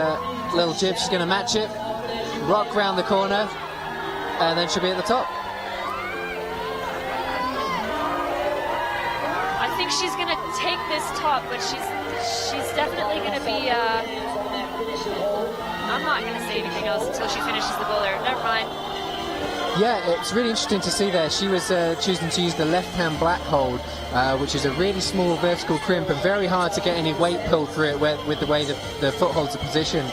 little jib, she's going to match it, rock round the corner, and then she'll be at the top. I think she's going to take this top, but she's definitely going to be... I'm not going to say anything else until she finishes the boulder. Never mind. Yeah, it's really interesting to see there. She was choosing to use the left-hand black hold, which is a really small vertical crimp and very hard to get any weight pulled through it with the way the footholds are positioned.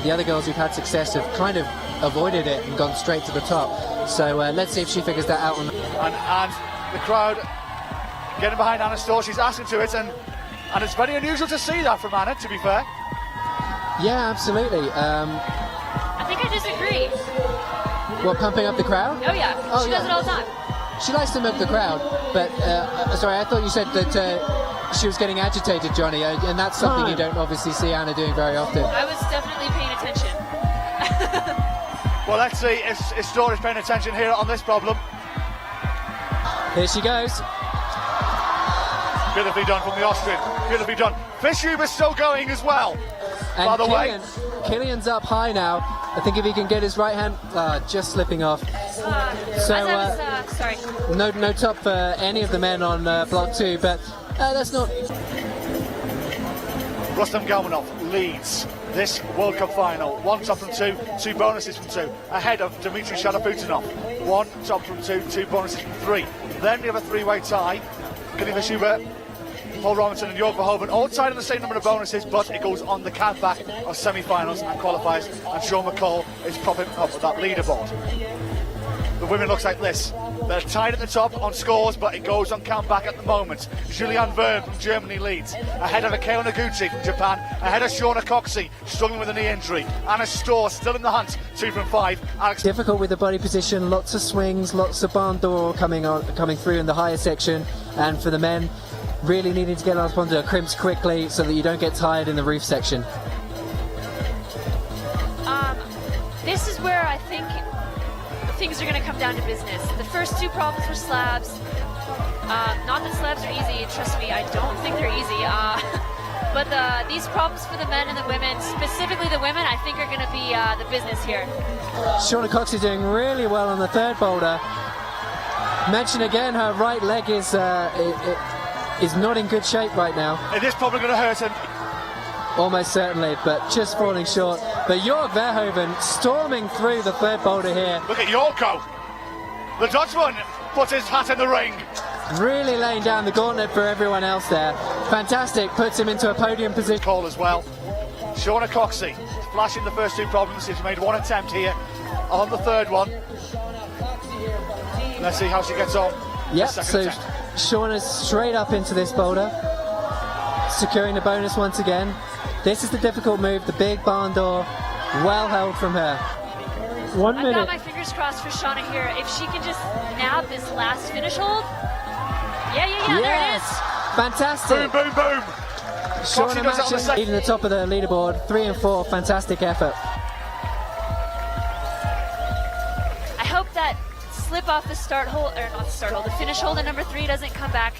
The other girls who've had success have kind of avoided it and gone straight to the top. So let's see if she figures that out. And the crowd getting behind Anna Stohr. She's asking to it, and it's very unusual to see that from Anna, to be fair. Yeah, absolutely. I think I disagree. What, pumping up the crowd? Oh yeah, she does it all the time. She likes to milk the crowd, but sorry, I thought you said that she was getting agitated, Johnny, and that's something you don't obviously see Anna doing very often. I was definitely paying attention. Well, let's see if Stohr is paying attention here on this problem. Here she goes. Beautifully done from the Austrian. Beautifully done. Fischhuber's still going as well. And by the way, Killian's up high now. I think if he can get his right hand, just slipping off. Sorry. No top for any of the men on block 2, but that's not. Rustam Gelmanov leads this World Cup final. 1 top from 2, 2 bonuses from 2, ahead of Dmitrii Sharafutdinov. 1 top from 2, 2 bonuses from 3. Then we have a 3-way tie. Killian Fischhuber, Paul Robinson and Jorg Verhoeven all tied on the same number of bonuses, but it goes on the countback of semi-finals and qualifiers, and Shauna McColl is popping up with that leaderboard. The women looks like this. They're tied at the top on scores, but it goes on countback at the moment. Juliane Wurm from Germany leads, ahead of Akiyo Noguchi from Japan, ahead of Shauna Coxsey, struggling with a knee injury. Anna Stohr still in the hunt, 2 from 5. Difficult with the body position, lots of swings, lots of barn door coming through in the higher section, and for the men, really needing to get up onto crimps quickly so that you don't get tired in the roof section. This is where I think things are going to come down to business. The first two problems were slabs. Not that slabs are easy, trust me, I don't think they're easy. But these problems for the men and the women, specifically the women, I think are going to be the business here. Shauna Coxsey doing really well on the third boulder. Mention again, her right leg is not in good shape right now. It is probably going to hurt him. Almost certainly, but just falling short. But Jorg Verhoeven storming through the third boulder here. Look at Jorg go. The Dutchman puts his hat in the ring. Really laying down the gauntlet for everyone else there. Fantastic, puts him into a podium position. Call as well. Shauna Coxsey flashing the first two problems. She's made one attempt here on the third one. Let's see how she gets on. Yep, so Shauna's straight up into this boulder, securing the bonus once again. This is the difficult move, the big barn door, well held from her. 1 minute. I've got my fingers crossed for Shauna here. If she can just nab this last finish hold. Yeah, Yes, there it is. fantastic. Boom, boom, boom. Shauna does it on the matching, leading the top of the leaderboard, 3 and 4, fantastic effort. I hope that slip off the start hold, or not the start hold, the finish hold at number 3 doesn't come back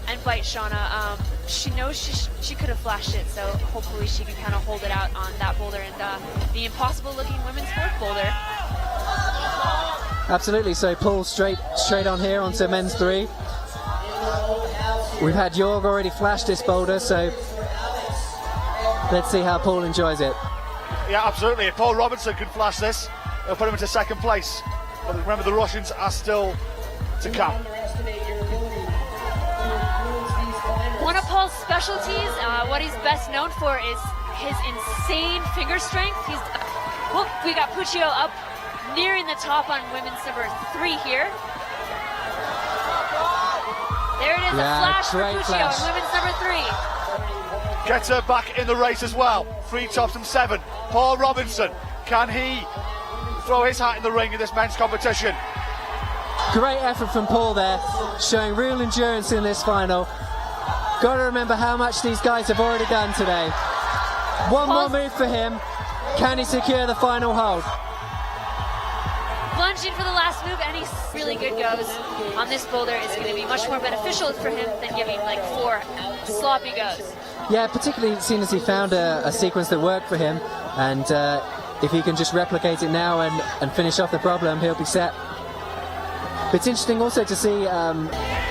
and bite Shauna. She knows she could have flashed it, so hopefully she can kind of hold it out on that boulder and the impossible-looking women's fourth boulder. Absolutely, so pull straight on here onto men's 3. We've had Jorg already flash this boulder, so let's see how Paul enjoys it. Yeah, absolutely. If Paul Robinson can flash this, it'll put him into second place. But remember, the Russians are still to come. One of Paul's specialties, what he's best known for, is his insane finger strength. We got Puccio up nearing the top on women's number 3 here. There it is, a flash for Puccio on women's number 3. Gets her back in the race as well. 3 tops and 7. Paul Robinson, can he throw his hat in the ring in this men's competition? Great effort from Paul there, showing real endurance in this final. Got to remember how much these guys have already done today. One more move for him. Can he secure the final hold? Lunging for the last move, and he's really good goes on this boulder is going to be much more beneficial for him than giving like 4 sloppy goes. Yeah, particularly seeing as he found a sequence that worked for him, and if he can just replicate it now and finish off the problem, he'll be set. But it's interesting also to see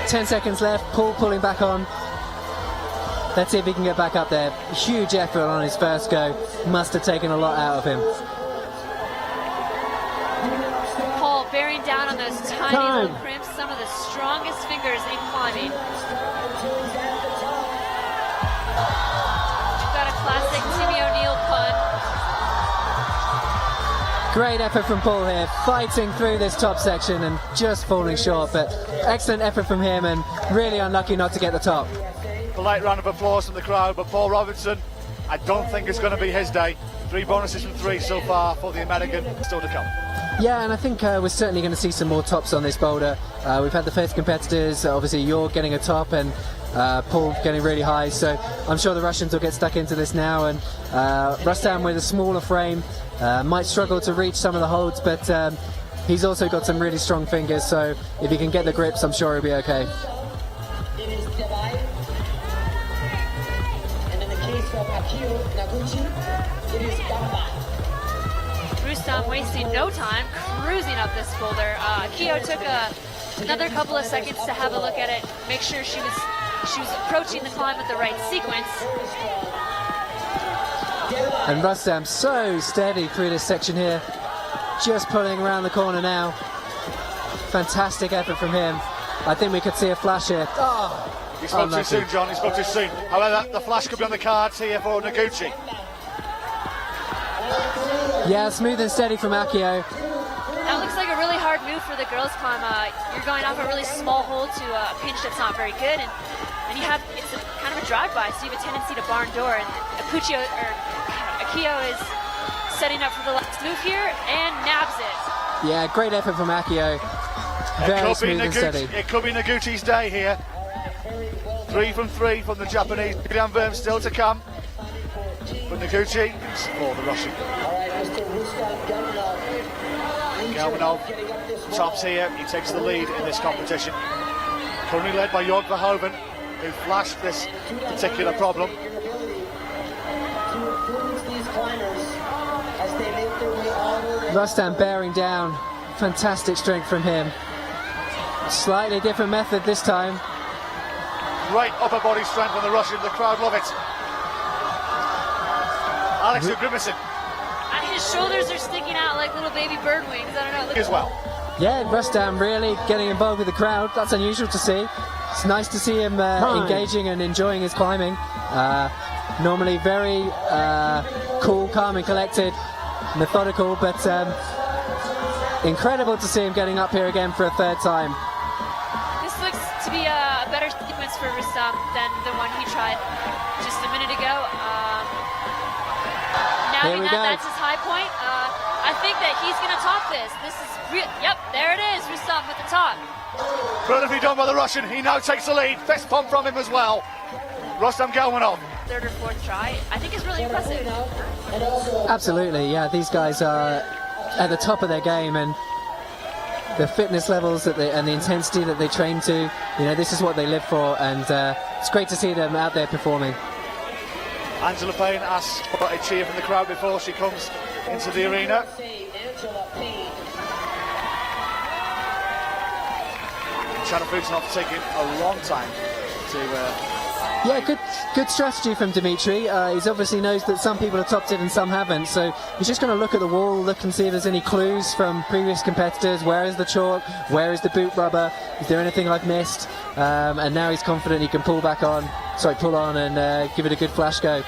10 seconds left, Paul pulling back on. Let's see if he can get back up there. Huge effort on his first go. Must have taken a lot out of him. Paul bearing down on those tiny little crimps, some of the strongest fingers in climbing. We've got a classic Timmy O'Neill pun. Great effort from Paul here, fighting through this top section and just falling short, but excellent effort from him and really unlucky not to get the top. A light round of applause from the crowd, but Paul Robinson, I don't think it's going to be his day. 3 bonuses from 3 so far for the American, still to come. Yeah, and I think we're certainly going to see some more tops on this boulder. We've had the first competitors, obviously Jorg getting a top and Paul getting really high, so I'm sure the Russians will get stuck into this now, and Rustam with a smaller frame might struggle to reach some of the holds, but he's also got some really strong fingers, so if he can get the grips, I'm sure he'll be okay. It is Relive. And in the case of Akiyo Noguchi, it is Gamba. Rustam wasting no time, cruising up this boulder. Akiyo took another couple of seconds to have a look at it, make sure she was approaching the climb with the right sequence. And Rustam so steady through this section here, just pulling around the corner now. Fantastic effort from him. I think we could see a flash here. Oh, he spoke too soon, John, he spoke too soon. However, the flash could be on the cards here for Noguchi. Yeah, smooth and steady from Akiyo. That looks like a really hard move for the girls climb. You're going off a really small hold to a pinch that's not very good, and it's kind of a drive-by, so you have a tendency to barn door, and Akiyo is setting up for the last move here and nabs it. Yeah, great effort from Akiyo. Very smooth and steady. It could be Noguchi's day here. 3 from 3 from the Japanese. Juliane Wurm still to come. But Noguchi for the Russian. All right, Mr. Rustam Gelmanov. Gelmanov tops here, he takes the lead in this competition. Currently led by Jorg Verhoeven, who flashed this particular problem. Rustam bearing down, fantastic strength from him. Slightly different method this time. Great upper body strength from the Russian, the crowd love it. Alex, you're grimacing. His shoulders are sticking out like little baby bird wings. I don't know. As well. Yeah, Rustam really getting involved with the crowd. That's unusual to see. It's nice to see him engaging and enjoying his climbing. Normally very cool, calm and collected, methodical, but incredible to see him getting up here again for a third time. This looks to be a better sequence for Rustam than the one he tried just a minute ago. Now that's his high point. I think that he's going to top this. This is yep, there it is. Rustam with the top. Brilliantly done by the Russian. He now takes the lead. Fist pump from him as well. Rustam Gelmanov. Third or fourth try, I think is really impressive. Absolutely, yeah. These guys are at the top of their game, and the fitness levels that and the intensity that they train to. You know, this is what they live for, and it's great to see them out there performing. Angela Payne asks for a cheer from the crowd before she comes into the arena. Sharafutdinov taking a long time to... Yeah, good strategy from Dmitrii. He's obviously knows that some people have topped it and some haven't, so he's just going to look at the wall, look and see if there's any clues from previous competitors. Where is the chalk? Where is the boot rubber? Is there anything I've missed? And now he's confident he can pull on and give it a good flash go.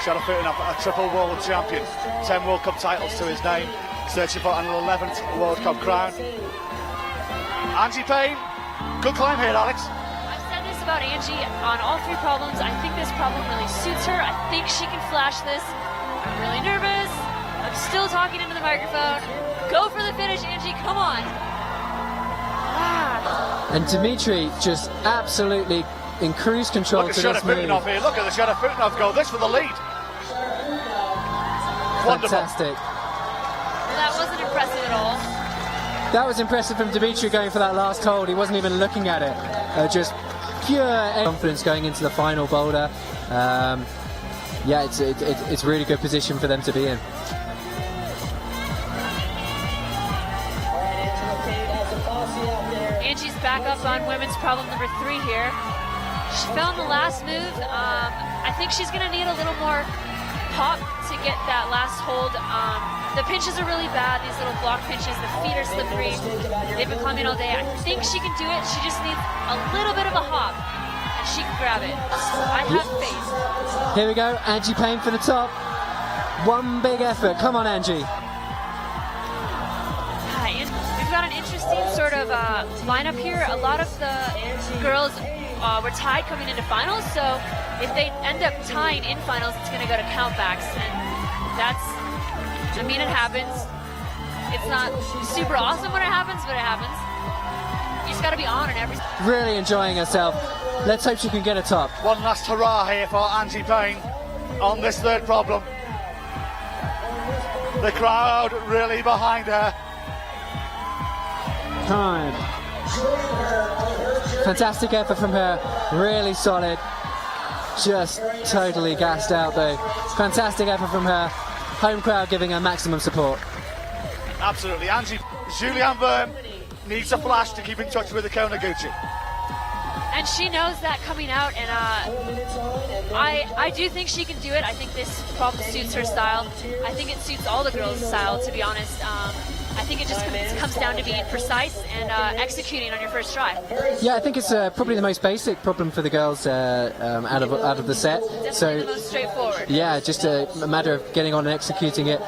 Sharafutdinov, a triple world champion, 10 World Cup titles to his name, searching for an 11th World Cup crown. Angie Payne, good climb here, Alex. I've said this about Angie on all three problems. I think this problem really suits her. I think she can flash this. I'm really nervous. I'm still talking into the microphone. Go for the finish, Angie, come on. And Dmitrii just absolutely in cruise control to this move. Look at the Sharafutdinov go. This for the lead. Wonderful. Fantastic. That wasn't impressive at all. That was impressive from Dmitrii going for that last hold. He wasn't even looking at it. Just pure confidence going into the final boulder. Yeah, it's really good position for them to be in. Angie's back up on women's problem number 3 here. She fell in the last move. I think she's going to need a little more pop to get that last hold. The pinches are really bad, these little block pinches. The feet are slippery. They've been climbing all day. I think she can do it. She just needs a little bit of a hop, and she can grab it. I have faith. Here we go, Angie Payne for the top. One big effort. Come on, Angie. We've got an interesting sort of lineup here. A lot of the girls were tied coming into finals, so if they end up tying in finals, it's going to go to countbacks, and that's, I mean, it happens. It's not super awesome when it happens, but it happens. You just got to be on in every... Really enjoying herself. Let's hope she can get a top. One last hurrah here for Angie Payne on this third problem. The crowd really behind her. Time. Fantastic effort from her. Really solid. Just totally gassed out though. Fantastic effort from her. Home crowd giving her maximum support. Absolutely. Juliane Wurm needs a flash to keep in touch with Akiyo Noguchi. And she knows that coming out, and I do think she can do it. I think this problem suits her style. I think it suits all the girls' style, to be honest. I think it just comes down to being precise and executing on your first try. Yeah, I think it's probably the most basic problem for the girls out of the set. Definitely the most straightforward. Yeah, just a matter of getting on and executing it.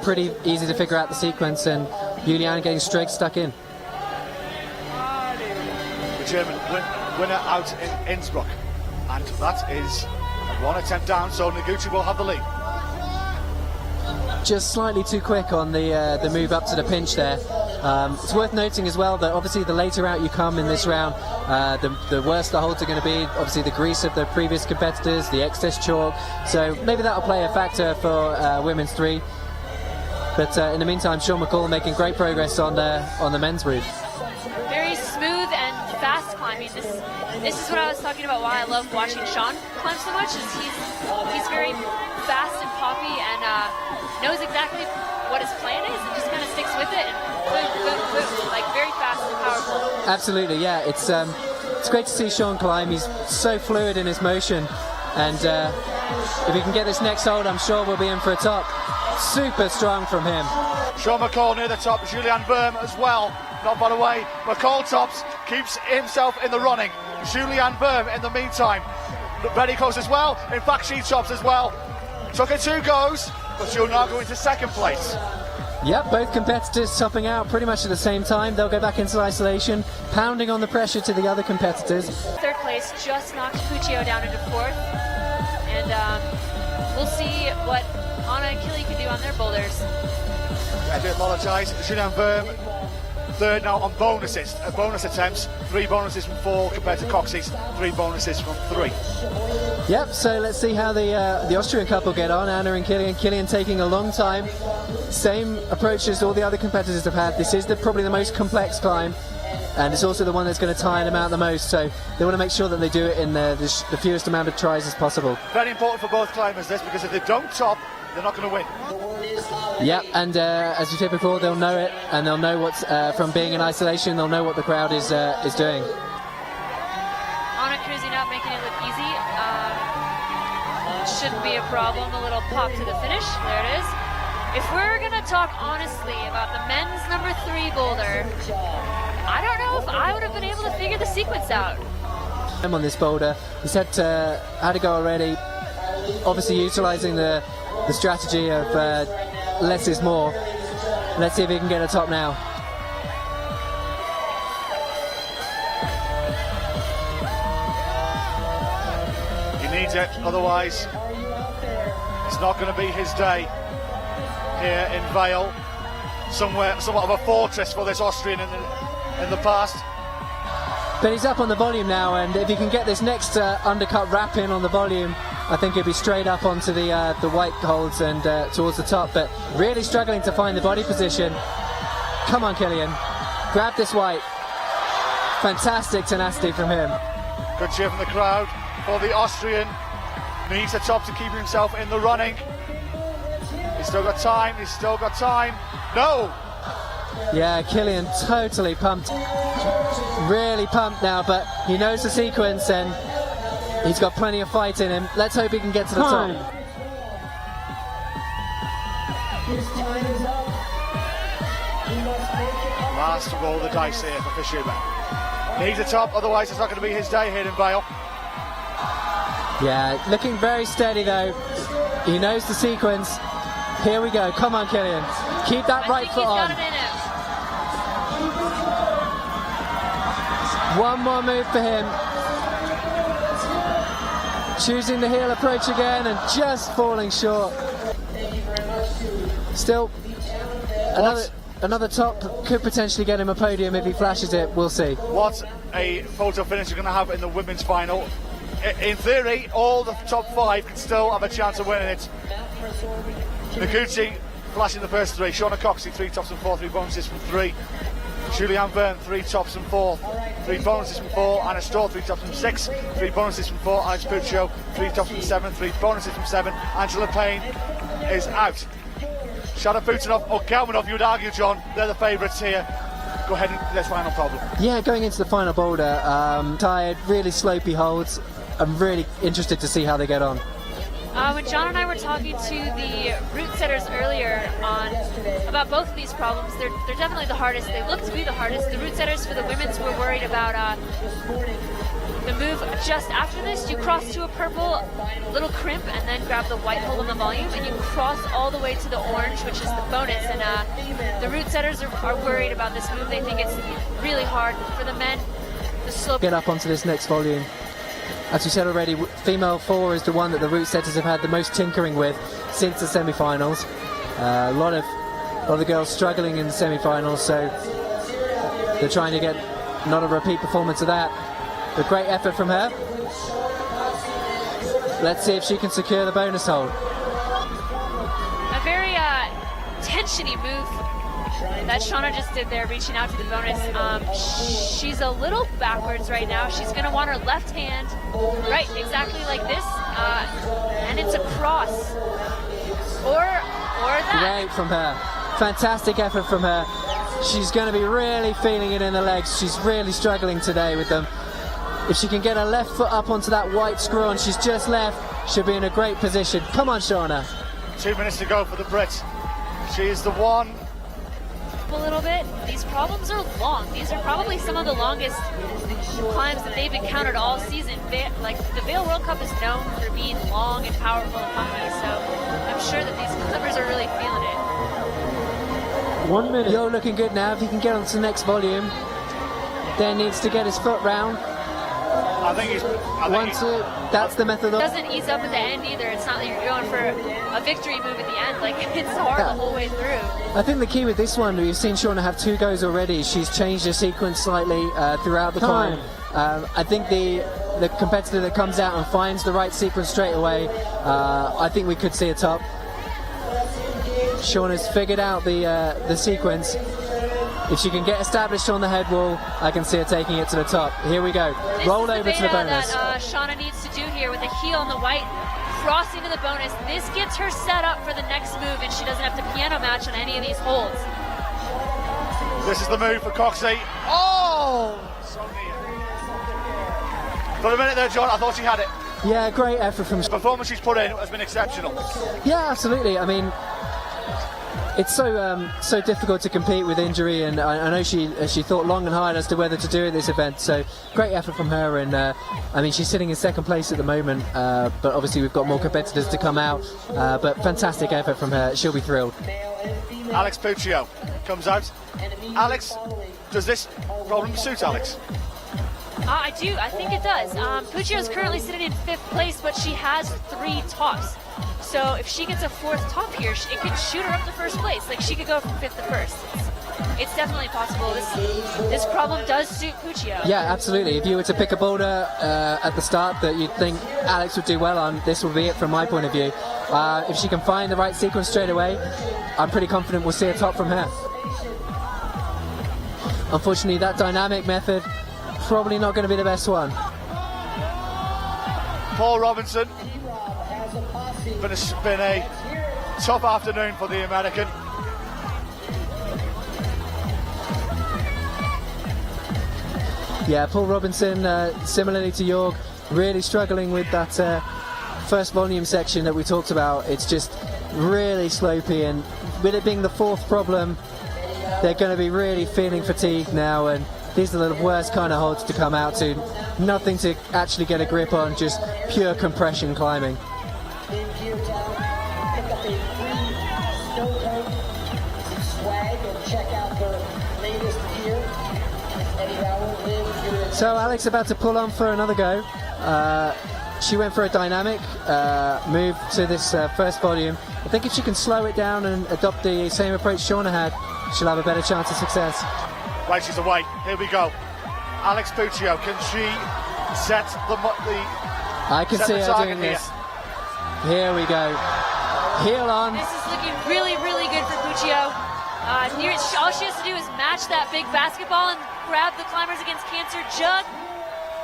Pretty easy to figure out the sequence, and Juliane getting straight stuck in. The German winner out in Innsbruck, and that is one attempt down, so Noguchi will have the lead. Just slightly too quick on the move up to the pinch there. It's worth noting as well that obviously the later out you come in this round, the worse the holds are going to be. Obviously the grease of the previous competitors, the excess chalk. So maybe that'll play a factor for women's 3. But in the meantime, Sean McColl making great progress on the men's route. Very smooth and fast climbing. This is what I was talking about, why I love watching Sean climb so much, is he's very fast and poppy and knows exactly what his plan is and just kind of sticks with it and boom, like very fast and powerful. Absolutely, yeah. It's great to see Sean climb. He's so fluid in his motion, and if he can get this next hold, I'm sure we'll be in for a top. Super strong from him. Sean McColl near the top, Juliane Wurm as well, not far away. McColl tops, keeps himself in the running. Juliane Wurm in the meantime, very close as well. In fact, she tops as well. Took her 2 goes, but she'll now go into second place. Yep, both competitors topping out pretty much at the same time. They'll go back into isolation, pounding on the pressure to the other competitors. Third place just knocked Puccio down into 4th, and we'll see what Anna and Killian can do on their boulders. I do apologise. Juliane Wurm, third now on bonuses. Bonus attempts, 3 bonuses from 4 compared to Coxsey's 3 bonuses from 3. Yep, so let's see how the Austrian couple get on, Anna and Killian. Killian taking a long time. Same approach as all the other competitors have had. This is probably the most complex climb, and it's also the one that's going to tire them out the most, so they want to make sure that they do it in the fewest amount of tries as possible. Very important for both climbers this, because if they don't top, they're not going to win. Yep, and as we said before, they'll know it, and they'll know what's from being in isolation. They'll know what the crowd is doing. Anna cruising up, making it look easy. Shouldn't be a problem. A little pop to the finish. There it is. If we're gonna talk honestly about the men's number 3 boulder, I don't know if I would have been able to figure the sequence out. I'm on this boulder. He's had to go already. Obviously, utilising the strategy of less is more. Let's see if he can get a top now. He needs it, otherwise it's not going to be his day here in Vail. Somewhat of a fortress for this Austrian in the past. But he's up on the volume now, and if he can get this next undercut wrap in on the volume, I think he'll be straight up onto the white holds and towards the top, but really struggling to find the body position. Come on, Killian. Grab this white. Fantastic tenacity from him. Good cheer from the crowd for the Austrian. Needs the top to keep himself in the running. He's still got time, he's still got time. No! Yeah, Killian totally pumped. Really pumped now, but he knows the sequence and he's got plenty of fight in him. Let's hope he can get to the top. Last roll the dice here for Fischhuber. Needs a top, otherwise it's not going to be his day here in Vail. Yeah, looking very steady though. He knows the sequence. Here we go. Come on, Killian. Keep that right foot on. One more move for him. Choosing the heel approach again and just falling short. Still, another top could potentially get him a podium if he flashes it. We'll see. What a photo finish you're going to have in the women's final. In theory, all the top 5 can still have a chance of winning it. Noguchi flashing the first 3. Shauna Coxsey, 3 tops and 4, 3 bonuses from 3. Juliane Wurm, 3 tops and 4, 3 bonuses from 4. Anna Stohr, 3 tops from 6, 3 bonuses from 4. Alex Puccio, 3 tops from 7, 3 bonuses from 7. Angela Payne is out. Sharafutdinov or Gelmanov, you would argue, John, they're the favourites here. Go ahead and let's final problem. Yeah, going into the final boulder, tired, really slopey holds. I'm really interested to see how they get on. When John and I were talking to the route setters earlier about both of these problems, they're definitely the hardest. They look to be the hardest. The route setters for the women's were worried about the move just after this. You cross to a purple little crimp and then grab the white hold on the volume, and you cross all the way to the orange, which is the bonus. And the route setters are worried about this move. They think it's really hard. For the men, the slope. Get up onto this next volume. As we said already, female 4 is the one that the route setters have had the most tinkering with since the semi-finals. A lot of the girls struggling in the semi-finals, so they're trying to get not a repeat performance of that. A great effort from her. Let's see if she can secure the bonus hold. A very tension shitty move that Shauna just did there, reaching out to the bonus. She's a little backwards right now. She's going to want her left hand, right, exactly like this, and it's a cross. Or that. Great from her. Fantastic effort from her. She's going to be really feeling it in the legs. She's really struggling today with them. If she can get her left foot up onto that white screw she's just left, she'll be in a great position. Come on, Shauna. 2 minutes to go for the Brit. She is the one. A little bit. These problems are long. These are probably some of the longest climbs that they've encountered all season. Like the Vail World Cup is known for being long and powerful and funky, so I'm sure that these climbers are really feeling it. 1 minute. You're looking good now. If you can get on to the next volume, then needs to get his foot round. I think he's. That's the method. It doesn't ease up at the end either. It's not like you're going for a victory move at the end. Like, it's hard the whole way through. I think the key with this one, we've seen Shauna have 2 goes already. She's changed her sequence slightly throughout the climb. I think the competitor that comes out and finds the right sequence straight away, I think we could see a top. Shauna's figured out the sequence. If she can get established on the head wall, I can see her taking it to the top. Here we go. Roll over to the bonus. That Shauna needs to do here with the heel on the white, crossing to the bonus. This gets her set up for the next move, and she doesn't have to piano match on any of these holds. This is the move for Coxsey. Oh! So near. For a minute there, John, I thought she had it. Yeah, great effort from. The performance she's put in has been exceptional. Yeah, absolutely. I mean, it's so difficult to compete with injury, and I know she thought long and hard as to whether to do at this event. So great effort from her, and I mean, she's sitting in second place at the moment, but obviously we've got more competitors to come out. But fantastic effort from her. She'll be thrilled. Alex Puccio comes out. Alex, does this problem suit Alex? I do. I think it does. Puccio is currently sitting in 5th place, but she has 3 tops. So if she gets a 4th top here, it could shoot her up to 1st place. Like, she could go from 5th to 1st. It's definitely possible. This problem does suit Puccio. Yeah, absolutely. If you were to pick a boulder at the start that you'd think Alex would do well on, this will be it from my point of view. If she can find the right sequence straight away, I'm pretty confident we'll see a top from her. Unfortunately, that dynamic method, probably not going to be the best one. Paul Robinson. Been a tough afternoon for the American. Yeah, Paul Robinson, similarly to Jorg, really struggling with that first volume section that we talked about. It's just really slopey, and with it being the 4th problem, they're going to be really feeling fatigued now, and these are the worst kind of holds to come out to. Nothing to actually get a grip on, just pure compression climbing. So Alex about to pull on for another go. She went for a dynamic move to this first volume. I think if she can slow it down and adopt the same approach Shauna had, she'll have a better chance of success. Right, she's away. Here we go. Alex Puccio, can she set the I can see her doing this. Here we go. Heel on. This is looking really, really good for Puccio. All she has to do is match that big basketball and grab the climbers against cancer jug.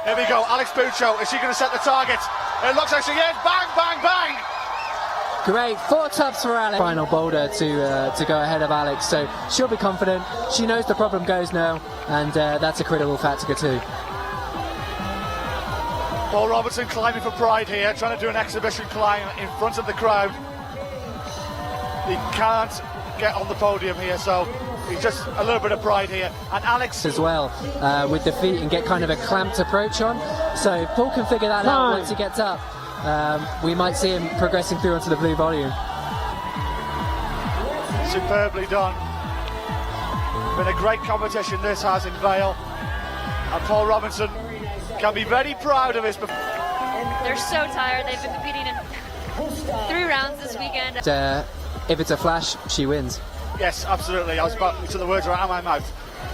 Here we go. Alex Puccio, is she going to set the target? It looks like she is. Bang, bang, bang. Great, 4 tops for Alex. Final boulder to go ahead of Alex, so she'll be confident. She knows the problem goes now, and that's a critical factor too. Paul Robinson climbing for pride here, trying to do an exhibition climb in front of the crowd. He can't get on the podium here, so he's just a little bit of pride here. And Alex as well, with the feet, and get kind of a clamped approach on. So if Paul can figure that out once he gets up, we might see him progressing through onto the blue volume. Superbly done. Been a great competition this has in Vail, and Paul Robinson can be very proud of his performance. They're so tired. They've been competing in 3 rounds this weekend. If it's a flash, she wins. Yes, absolutely. I was about to the words right out of my mouth.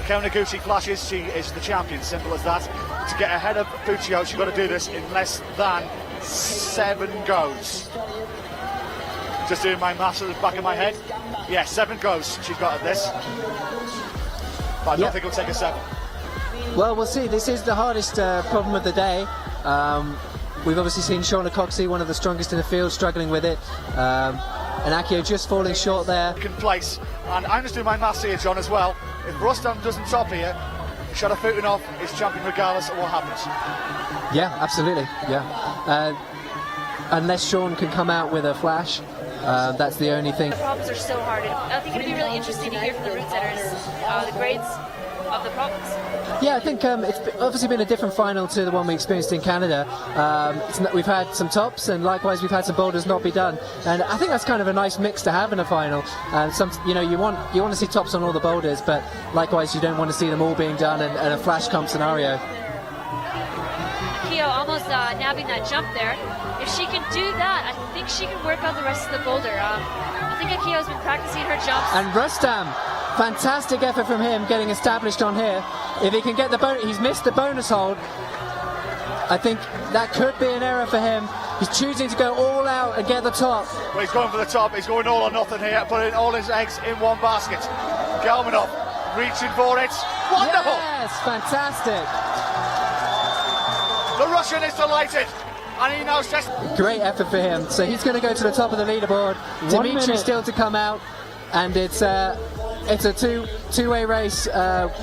Akiyo Noguchi flashes, she is the champion, simple as that. To get ahead of Puccio, she's got to do this in less than 7 goes. Just doing my maths at the back of my head. Yeah, 7 goes she's got at this. But I don't think it'll take a 7. Well, we'll see. This is the hardest problem of the day. We've obviously seen Shauna Coxsey, one of the strongest in the field, struggling with it. And Akiyo just falling short there. Second place. And I'm just doing my maths here, John, as well. If Rustam doesn't top here, Sharafutdinov is champion regardless of what happens. Yeah, absolutely. Yeah. Unless Sean can come out with a flash, that's the only thing. The problems are so hard. I think it'd be really interesting to hear from the route setters the grades of the problems. Yeah, I think it's obviously been a different final to the one we experienced in Canada. We've had some tops, and likewise we've had some boulders not be done, and I think that's kind of a nice mix to have in a final. You want to see tops on all the boulders, but likewise you don't want to see them all being done in a flash comp scenario. Akiyo almost nabbing that jump there. If she can do that, I think she can work on the rest of the boulder. I think Akiyo's been practicing her jumps. And Rustam, fantastic effort from him getting established on here. If he can get the bonus, he's missed the bonus hold. I think that could be an error for him. He's choosing to go all out and get the top. Well, he's going for the top. He's going all or nothing here, putting all his eggs in one basket. Gelmanov reaching for it. Wonderful! Yes, fantastic. The Russian is delighted. And he now says... Great effort for him. So he's going to go to the top of the leaderboard. Dmitrii still to come out. And it's a two-way race.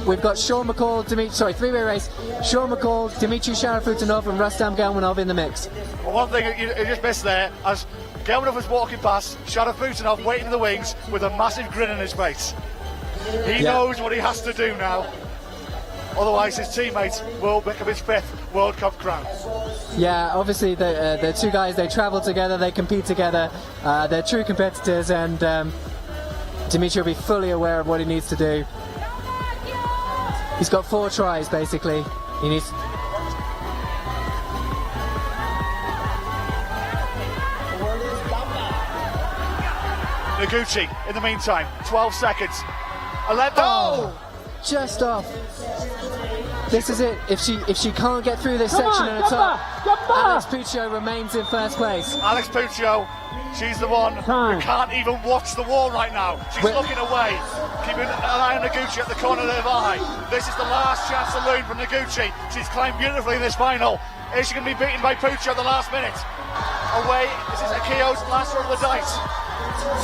We've got three-way race. Shauna McColl, Dmitrii Sharafutdinov and Rustam Gelmanov in the mix. Well, one thing you just missed there, as Gelmanov was walking past, Sharafutdinov waiting in the wings with a massive grin on his face. He knows what he has to do now. Otherwise his teammates will pick up his 5th World Cup crown. Yeah, obviously the two guys, they travel together, they compete together, they're true competitors, and Dmitrii will be fully aware of what he needs to do. He's got 4 tries basically. He needs... Noguchi in the meantime, 12 seconds. 11. Oh! Just off. This is it. If she can't get through this section at the top, Alex Puccio remains in first place. Alex Puccio, she's the one who can't even watch the wall right now. She's looking away, keeping an eye on Noguchi at the corner of her eye. This is the last chance saloon from Noguchi. She's climbed beautifully in this final. Is she going to be beaten by Puccio at the last minute? Away, this is Akiyo's last roll of the dice.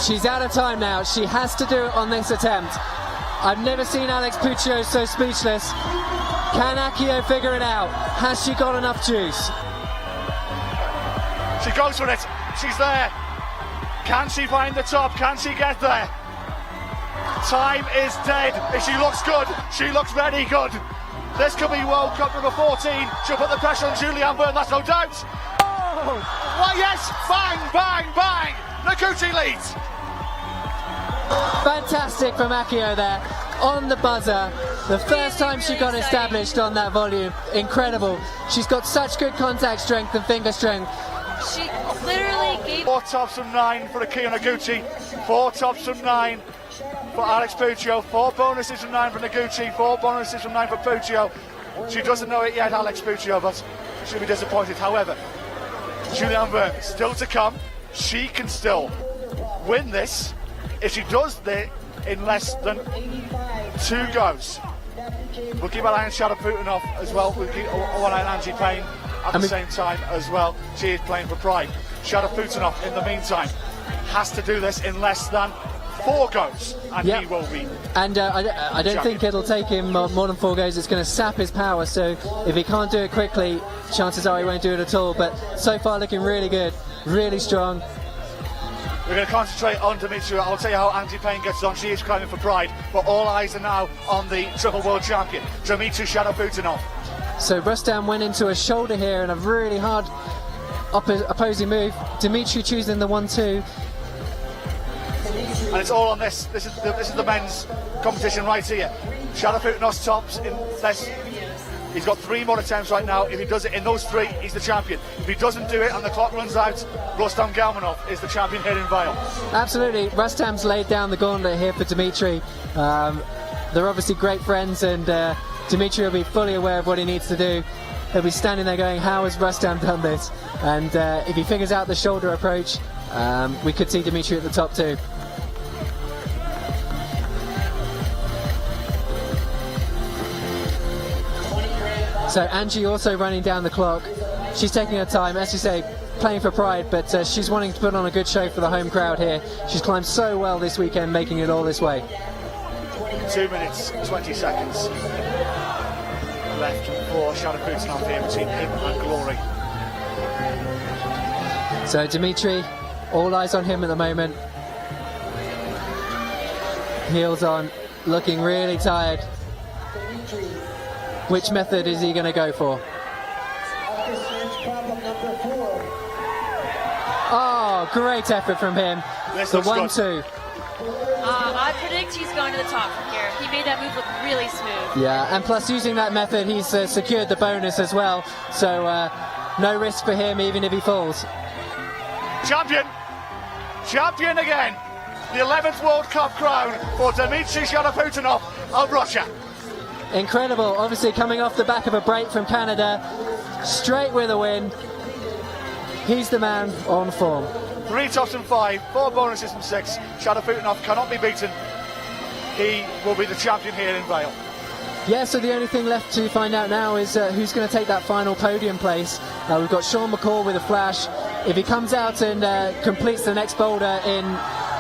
She's out of time now. She has to do it on this attempt. I've never seen Alex Puccio so speechless. Can Akiyo figure it out? Has she got enough juice? She goes for it. She's there. Can she find the top? Can she get there? Time is dead. If she looks good, she looks very good. This could be World Cup number 14. She'll put the pressure on Juliane Wurm, that's no doubt. Oh! Why, yes! Bang, bang, bang! Noguchi leads. Fantastic from Akiyo there. On the buzzer. The first time she got established on that volume. Incredible. She's got such good contact strength and finger strength. She literally gave... 4 tops from 9 for Akiyo Noguchi. 4 tops from 9 for Alex Puccio. 4 bonuses from 9 for Noguchi. 4 bonuses from 9 for Puccio. She doesn't know it yet, Alex Puccio, but she'll be disappointed. However, Juliane Wurm still to come. She can still win this if she does it in less than 2 goes. We'll keep an eye on Sharafutdinov as well. We'll keep one eye on Angie Payne at the same time as well. She is playing for pride. Sharafutdinov, in the meantime, has to do this in less than 4 goes, and he will be. And I don't think it'll take him more than 4 goes. It's going to sap his power, so if he can't do it quickly, chances are he won't do it at all. But so far looking really good, really strong. We're going to concentrate on Dmitrii. I'll tell you how Angie Payne gets on. She is climbing for pride, but all eyes are now on the triple world champion, Dmitrii Sharafutdinov. So Rustam went into a shoulder here and a really hard opposing move. Dmitrii choosing the 1-2. And it's all on this. This is the men's competition right here. Sharafutdinov's tops in this. He's got 3 more attempts right now. If he does it in those 3, he's the champion. If he doesn't do it and the clock runs out, Rustam Gelmanov is the champion here in Vail. Absolutely. Rustam's laid down the gauntlet here for Dmitrii. They're obviously great friends, and Dmitrii will be fully aware of what he needs to do. He'll be standing there going, how has Rustam done this? And if he figures out the shoulder approach, We could see Dmitrii at the top too. So Angie also running down the clock. She's taking her time, as you say, playing for pride, but she's wanting to put on a good show for the home crowd here. She's climbed so well this weekend, making it all this way. 2 minutes, 20 seconds left for Sharafutdinov here between him and glory. So Dmitrii, all eyes on him at the moment. Heels on, looking really tired. Which method is he going to go for? Oh, great effort from him. The 1-2. I predict he's going to the top from here. He made that move look really smooth. Yeah, and plus using that method, he's secured the bonus as well. So no risk for him, even if he falls. Champion! Champion again! The 11th World Cup crown for Dmitrii Sharafutdinov of Russia. Incredible, obviously coming off the back of a break from Canada, straight with a win. He's the man on form. 3 tops and 5, 4 bonuses from 6. Sharafutdinov cannot be beaten. He will be the champion here in Vail. Yeah, so the only thing left to find out now is who's going to take that final podium place. We've got Sean McColl with a flash. If he comes out and completes the next boulder in,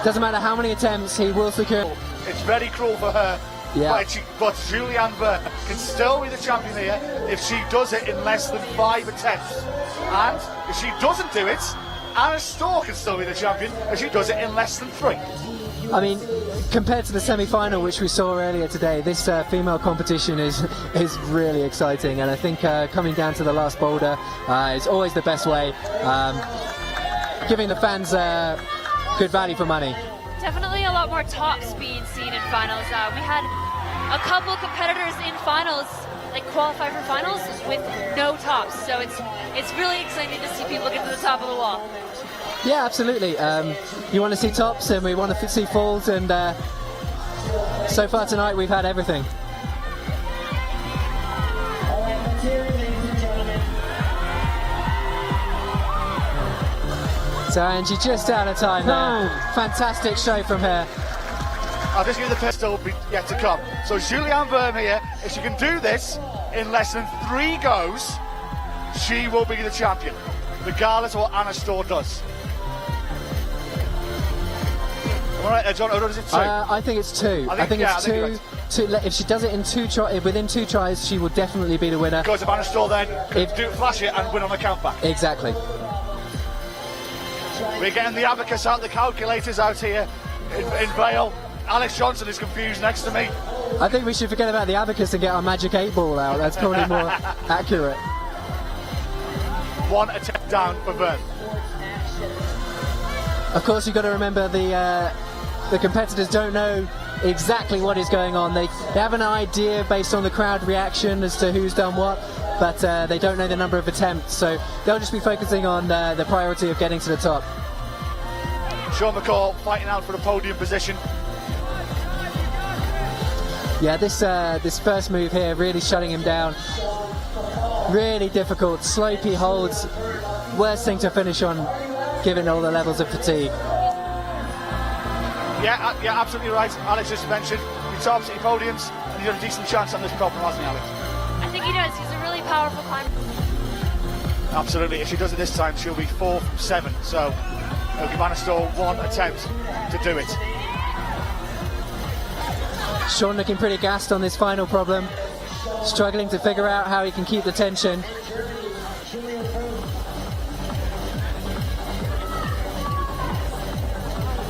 doesn't matter how many attempts, he will secure. It's very cruel for her. Yeah. But Juliane Wurm can still be the champion here if she does it in less than 5 attempts. And if she doesn't do it, Anna Stohr can still be the champion if she does it in less than 3. I mean, compared to the semi-final which we saw earlier today, this female competition is really exciting, and I think coming down to the last boulder is always the best way, giving the fans good value for money. Definitely a lot more top speed seen in finals. We had a couple competitors in finals, like qualify for finals with no tops, so it's really exciting to see people get to the top of the wall. Yeah, absolutely. You want to see tops and we want to see falls, and so far tonight we've had everything. So Angie just out of time there. Fantastic show from her. I'll just give you the first still yet to come. So Juliane Wurm here, if she can do this in less than 3 goes, she will be the champion, regardless of what Anna Stohr does. All right, John, or is it 2? I think it's 2. I think it's 2. If she does it in within 2 tries, she will definitely be the winner. Because if Anna Stohr then do flash it and win on the countback. Exactly. We're getting the abacus out, the calculators out here in Vail. Alex Johnson is confused next to me. I think we should forget about the abacus and get our magic 8 ball out. That's probably more accurate. 1 attempt down for Wurm. Of course, you've got to remember the competitors don't know exactly what is going on. They have an idea based on the crowd reaction as to who's done what, but they don't know the number of attempts, so they'll just be focusing on the priority of getting to the top. Sean McColl fighting out for the podium position. Yeah, this first move here really shutting him down. Really difficult, slopey holds. Worst thing to finish on, given all the levels of fatigue. Yeah, absolutely right. Alex just mentioned he tops, he podiums, and he's got a decent chance on this problem, hasn't he, Alex? I think he does. He's a really powerful climber. Absolutely. If she does it this time, she'll be 4 from 7. So it'll give Anna Stohr 1 attempt to do it. Sean looking pretty gassed on this final problem, struggling to figure out how he can keep the tension.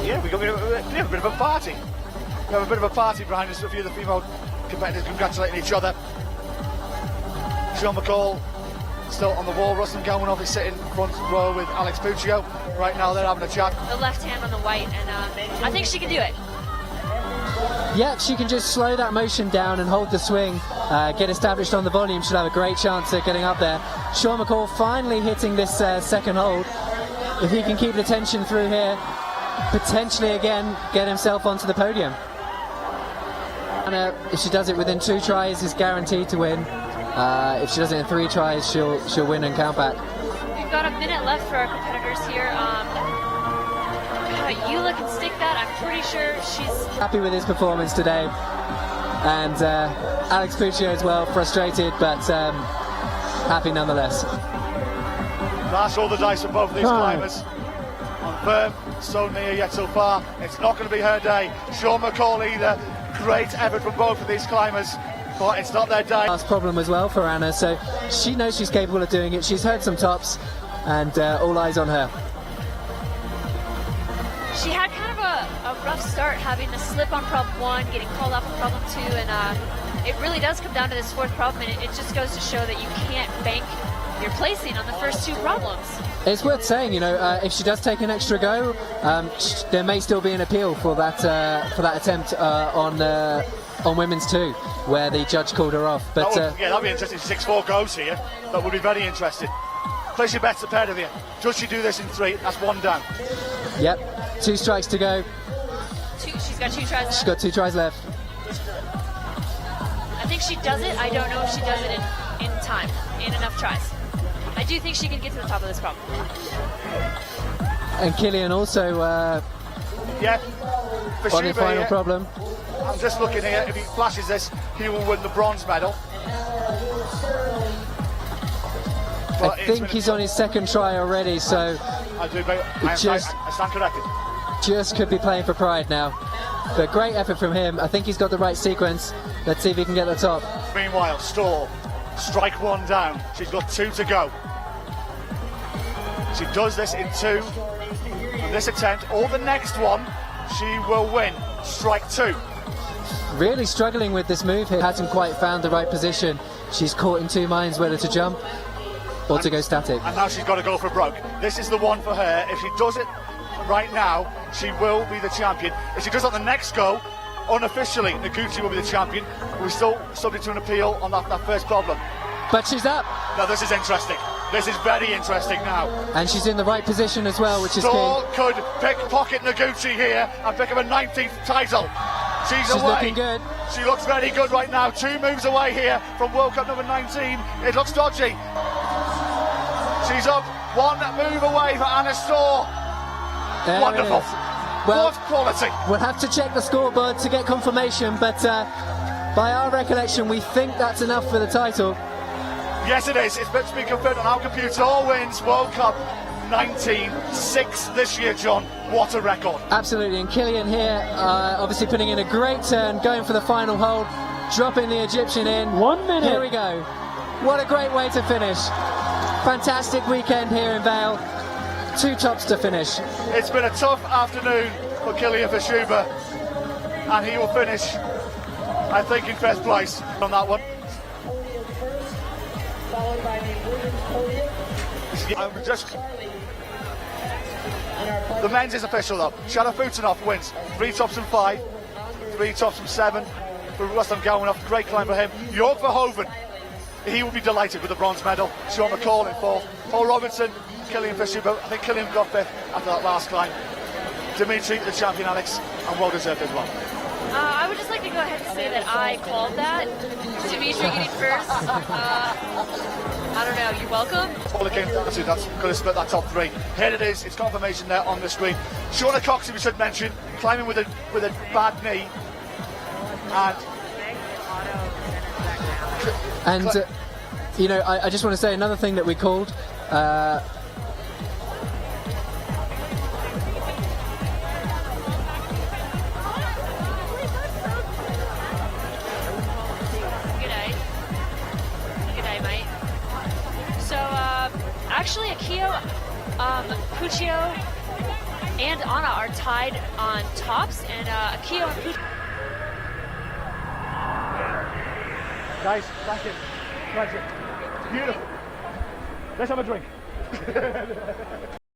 Yeah, we have a bit of a party. We have a bit of a party behind us. A few of the female competitors congratulating each other. Sean McColl still on the wall. Rustam Gelmanov is sitting front row with Alex Puccio. Right now they're having a chat. The left hand on the white, and I think she can do it. Yeah, she can just slow that motion down and hold the swing, get established on the volume. She'll have a great chance at getting up there. Sean McColl finally hitting this second hold. If he can keep the tension through here, potentially again get himself onto the podium. And if she does it within 2 tries, is guaranteed to win. If she does it in 3 tries, she'll win and count back. We've got a minute left for our competitors here. Eula can stick that. I'm pretty sure she's Happy with his performance today. And Alex Puccio as well, frustrated, but happy nonetheless. That's all the dice for both of these climbers. On firm, so near yet so far. It's not going to be her day. Shauna McColl either. Great effort from both of these climbers, but it's not their day. Last problem as well for Anna, so she knows she's capable of doing it. She's heard some tops, and all eyes on her. She had kind of a rough start, having to slip on problem 1, getting called off on problem 2, and it really does come down to this 4th problem, and it just goes to show that you can't bank your placing on the first 2 problems. It's worth saying, you know, if she does take an extra go, there may still be an appeal for that attempt on women's 2, where the judge called her off. But that'd be interesting. 6-4 goes here. That would be very interesting. Place your bets ahead of you. Does she do this in 3? That's 1 down. Yep, 2 strikes to go. She's got 2 tries left. She's got 2 tries left. I think she does it. I don't know if she does it in time, in enough tries. I do think she can get to the top of this problem. And Killian also on Fischhuber his final here. problem. I'm just looking here. If he flashes this, he will win the bronze medal. I think he's on his 2nd try already, so I stand corrected. Just could be playing for pride now. But great effort from him. I think he's got the right sequence. Let's see if he can get the top. Meanwhile, Stohr, strike 1 down. She's got 2 to go. She does this in 2. On this attempt, or the next one, she will win. Strike 2. Really struggling with this move here. Hasn't quite found the right position. She's caught in 2 minds whether to jump or to go static. And now she's got to go for broke. This is the one for her. If she does it right now, she will be the champion. If she does it on the next go, unofficially, Noguchi will be the champion. We're still subject to an appeal on that first problem. But she's up. Now this is interesting. This is very interesting now. And she's in the right position as well, which is Stohr key. could pickpocket Noguchi here and pick up a 19th title. She's away. Looking good. She looks very good right now. 2 moves away here from World Cup number 19. It looks dodgy. She's up 1 move away for Anna Stohr. There Wonderful. Well, what quality. We'll have to check the scoreboard to get confirmation, but by our recollection, we think that's enough for the title. Yes, it is. It's meant to be confirmed on our computer. Stohr wins World Cup 19, 6th this year, John. What a record. Absolutely, and Killian here, obviously putting in a great turn, going for the final hold, dropping the Egyptian in. 1 minute. Here we go. What a great way to finish. Fantastic weekend here in Vail. 2 tops to finish. It's been a tough afternoon for Killian Fischhuber, and he will finish, I think, in 1st place on that one. Followed by the women's podium. The men's is official though. Sharafutdinov wins 3 tops and 5, 3 tops and 7 for Rustam Gelmanov. Great climb for him. Jorg Verhoeven, he will be delighted with the bronze medal. Shauna McColl in 4th. Paul Robinson, Killian Fischhuber. I think Killian got 5th after that last climb. Dmitrii, the champion, Alex, and well deserved as well. I would just like to go ahead and say that I called that. Dmitrii getting 1st. I don't know, you're welcome. All again, that's going to split that top 3. Here it is, it's confirmation there on the screen. Shauna Coxsey, we should mention, climbing with a bad knee. And you know, I just want to say another thing that we called. Actually, Akiyo, Puccio, and Anna are tied on tops, and Akiyo and Puccio. Guys, thank you. Pleasure. Beautiful. Let's have a drink.